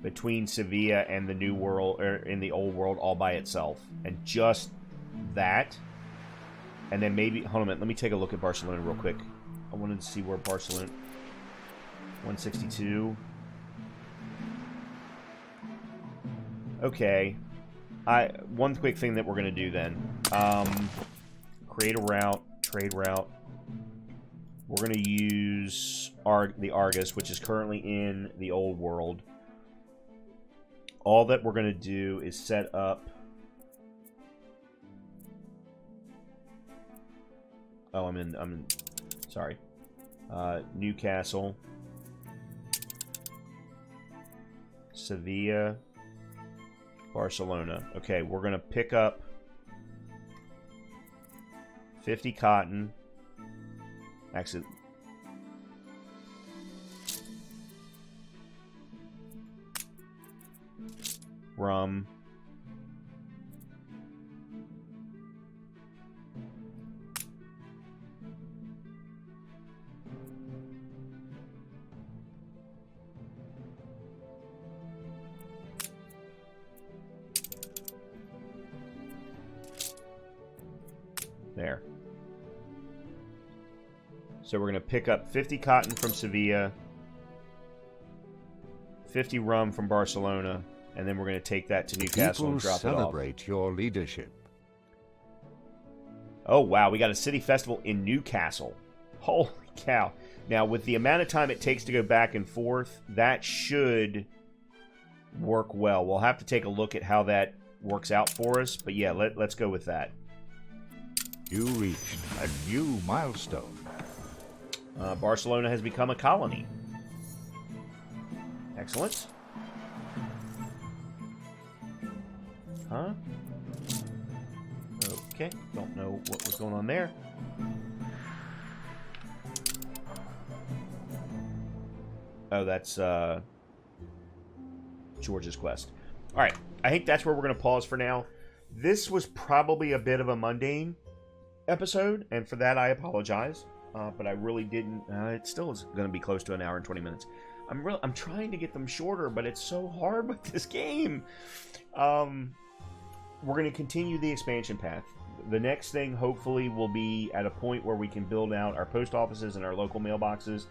between Sevilla and the New World, or in the Old World, all by itself. And just that. And then maybe... Hold on a minute. Let me take a look at Barcelona real quick. I wanted to see where Barcelona... 162. Okay. One quick thing that we're going to do then. Create a route, trade route. We're going to use the Argus, which is currently in the Old World. All that we're going to do is set up... Oh, I'm in... Sorry. Newcastle. Sevilla. Barcelona. Okay, we're going to pick up 50 cotton. Actually, rum. There. So we're going to pick up 50 cotton from Sevilla, 50 rum from Barcelona, and then we're going to take that to Newcastle and drop it off. Celebrate your leadership. Oh, wow. We got a city festival in Newcastle. Holy cow. Now, with the amount of time it takes to go back and forth, that should work well. We'll have to take a look at how that works out for us. But yeah, let's go with that. You reached a new milestone. Barcelona has become a colony. Excellent. Huh? Okay, don't know what was going on there. Oh, that's George's quest. Alright, I think that's where we're going to pause for now. This was probably a bit of a mundane episode, and for that I apologize. But I really didn't. It still is going to be close to an hour and 20 minutes. I'm trying to get them shorter, but it's so hard with this game. We're going to continue the expansion path. The next thing, hopefully, will be at a point where we can build out our post offices and our local mailboxes.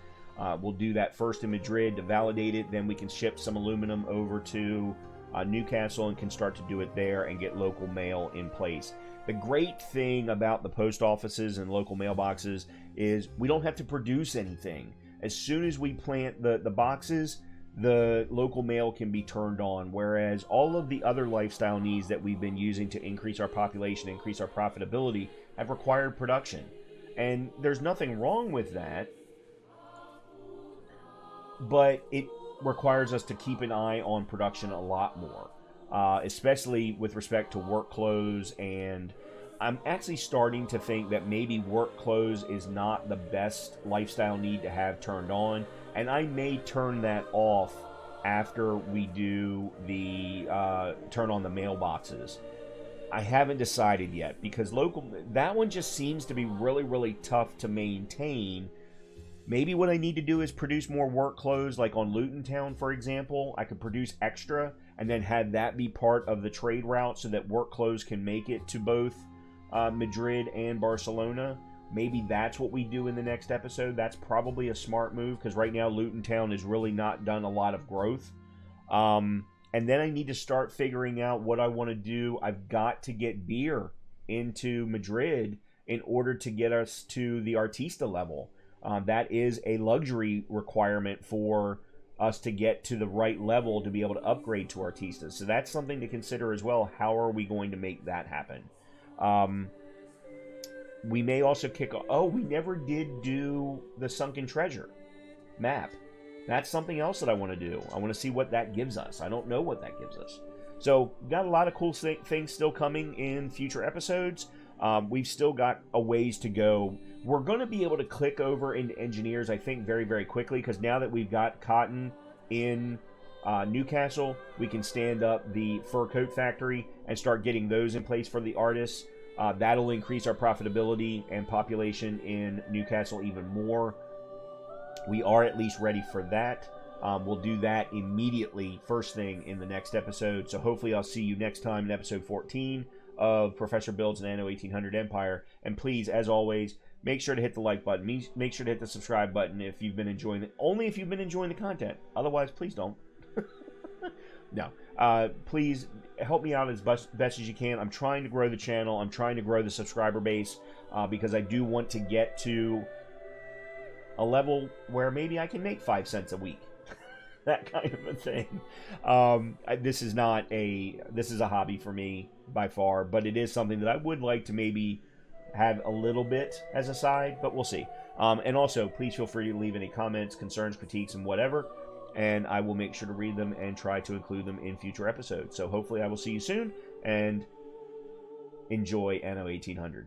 We'll do that first in Madrid to validate it. Then we can ship some aluminum over to Newcastle and can start to do it there and get local mail in place. The great thing about the post offices and local mailboxes is we don't have to produce anything. As soon as we plant the boxes, the local mail can be turned on, whereas all of the other lifestyle needs that we've been using to increase our population, increase our profitability, have required production. And there's nothing wrong with that, but it requires us to keep an eye on production a lot more. Especially with respect to work clothes, and I'm actually starting to think that maybe work clothes is not the best lifestyle need to have turned on, and I may turn that off after we do the turn on the mailboxes. I haven't decided yet, because that one just seems to be really, really tough to maintain. Maybe what I need to do is produce more work clothes, like on Luton Town, for example. I could produce extra and then have that be part of the trade route so that work clothes can make it to both Madrid and Barcelona. Maybe that's what we do in the next episode. That's probably a smart move, because right now Luton Town has really not done a lot of growth. And then I need to start figuring out what I want to do. I've got to get beer into Madrid in order to get us to the Artista level. That is a luxury requirement for us to get to the right level to be able to upgrade to Artistas. So that's something to consider as well. How are we going to make that happen? We may also kick off... Oh, we never did do the Sunken Treasure map. That's something else that I want to do. I want to see what that gives us. I don't know what that gives us. So, we've got a lot of cool things still coming in future episodes. We've still got a ways to go. We're going to be able to click over into engineers, I think, very, very quickly, because now that we've got cotton in Newcastle, we can stand up the fur coat factory and start getting those in place for the artists. That'll increase our profitability and population in Newcastle even more. We are at least ready for that. We'll do that immediately, first thing in the next episode. So hopefully I'll see you next time in episode 14 of Professor Builds an Anno 1800 Empire. And please, as always, make sure to hit the like button. Make sure to hit the subscribe button if you've been enjoying it. Only if you've been enjoying the content. Otherwise, please don't. No. Please help me out as best as you can. I'm trying to grow the channel. I'm trying to grow the subscriber base because I do want to get to a level where maybe I can make 5 cents a week. That kind of a thing. This is a hobby for me by far, but it is something that I would like to maybe have a little bit as a side, but we'll see. And also, please feel free to leave any comments, concerns, critiques, and whatever, and I will make sure to read them and try to include them in future episodes. So hopefully I will see you soon, and enjoy Anno 1800.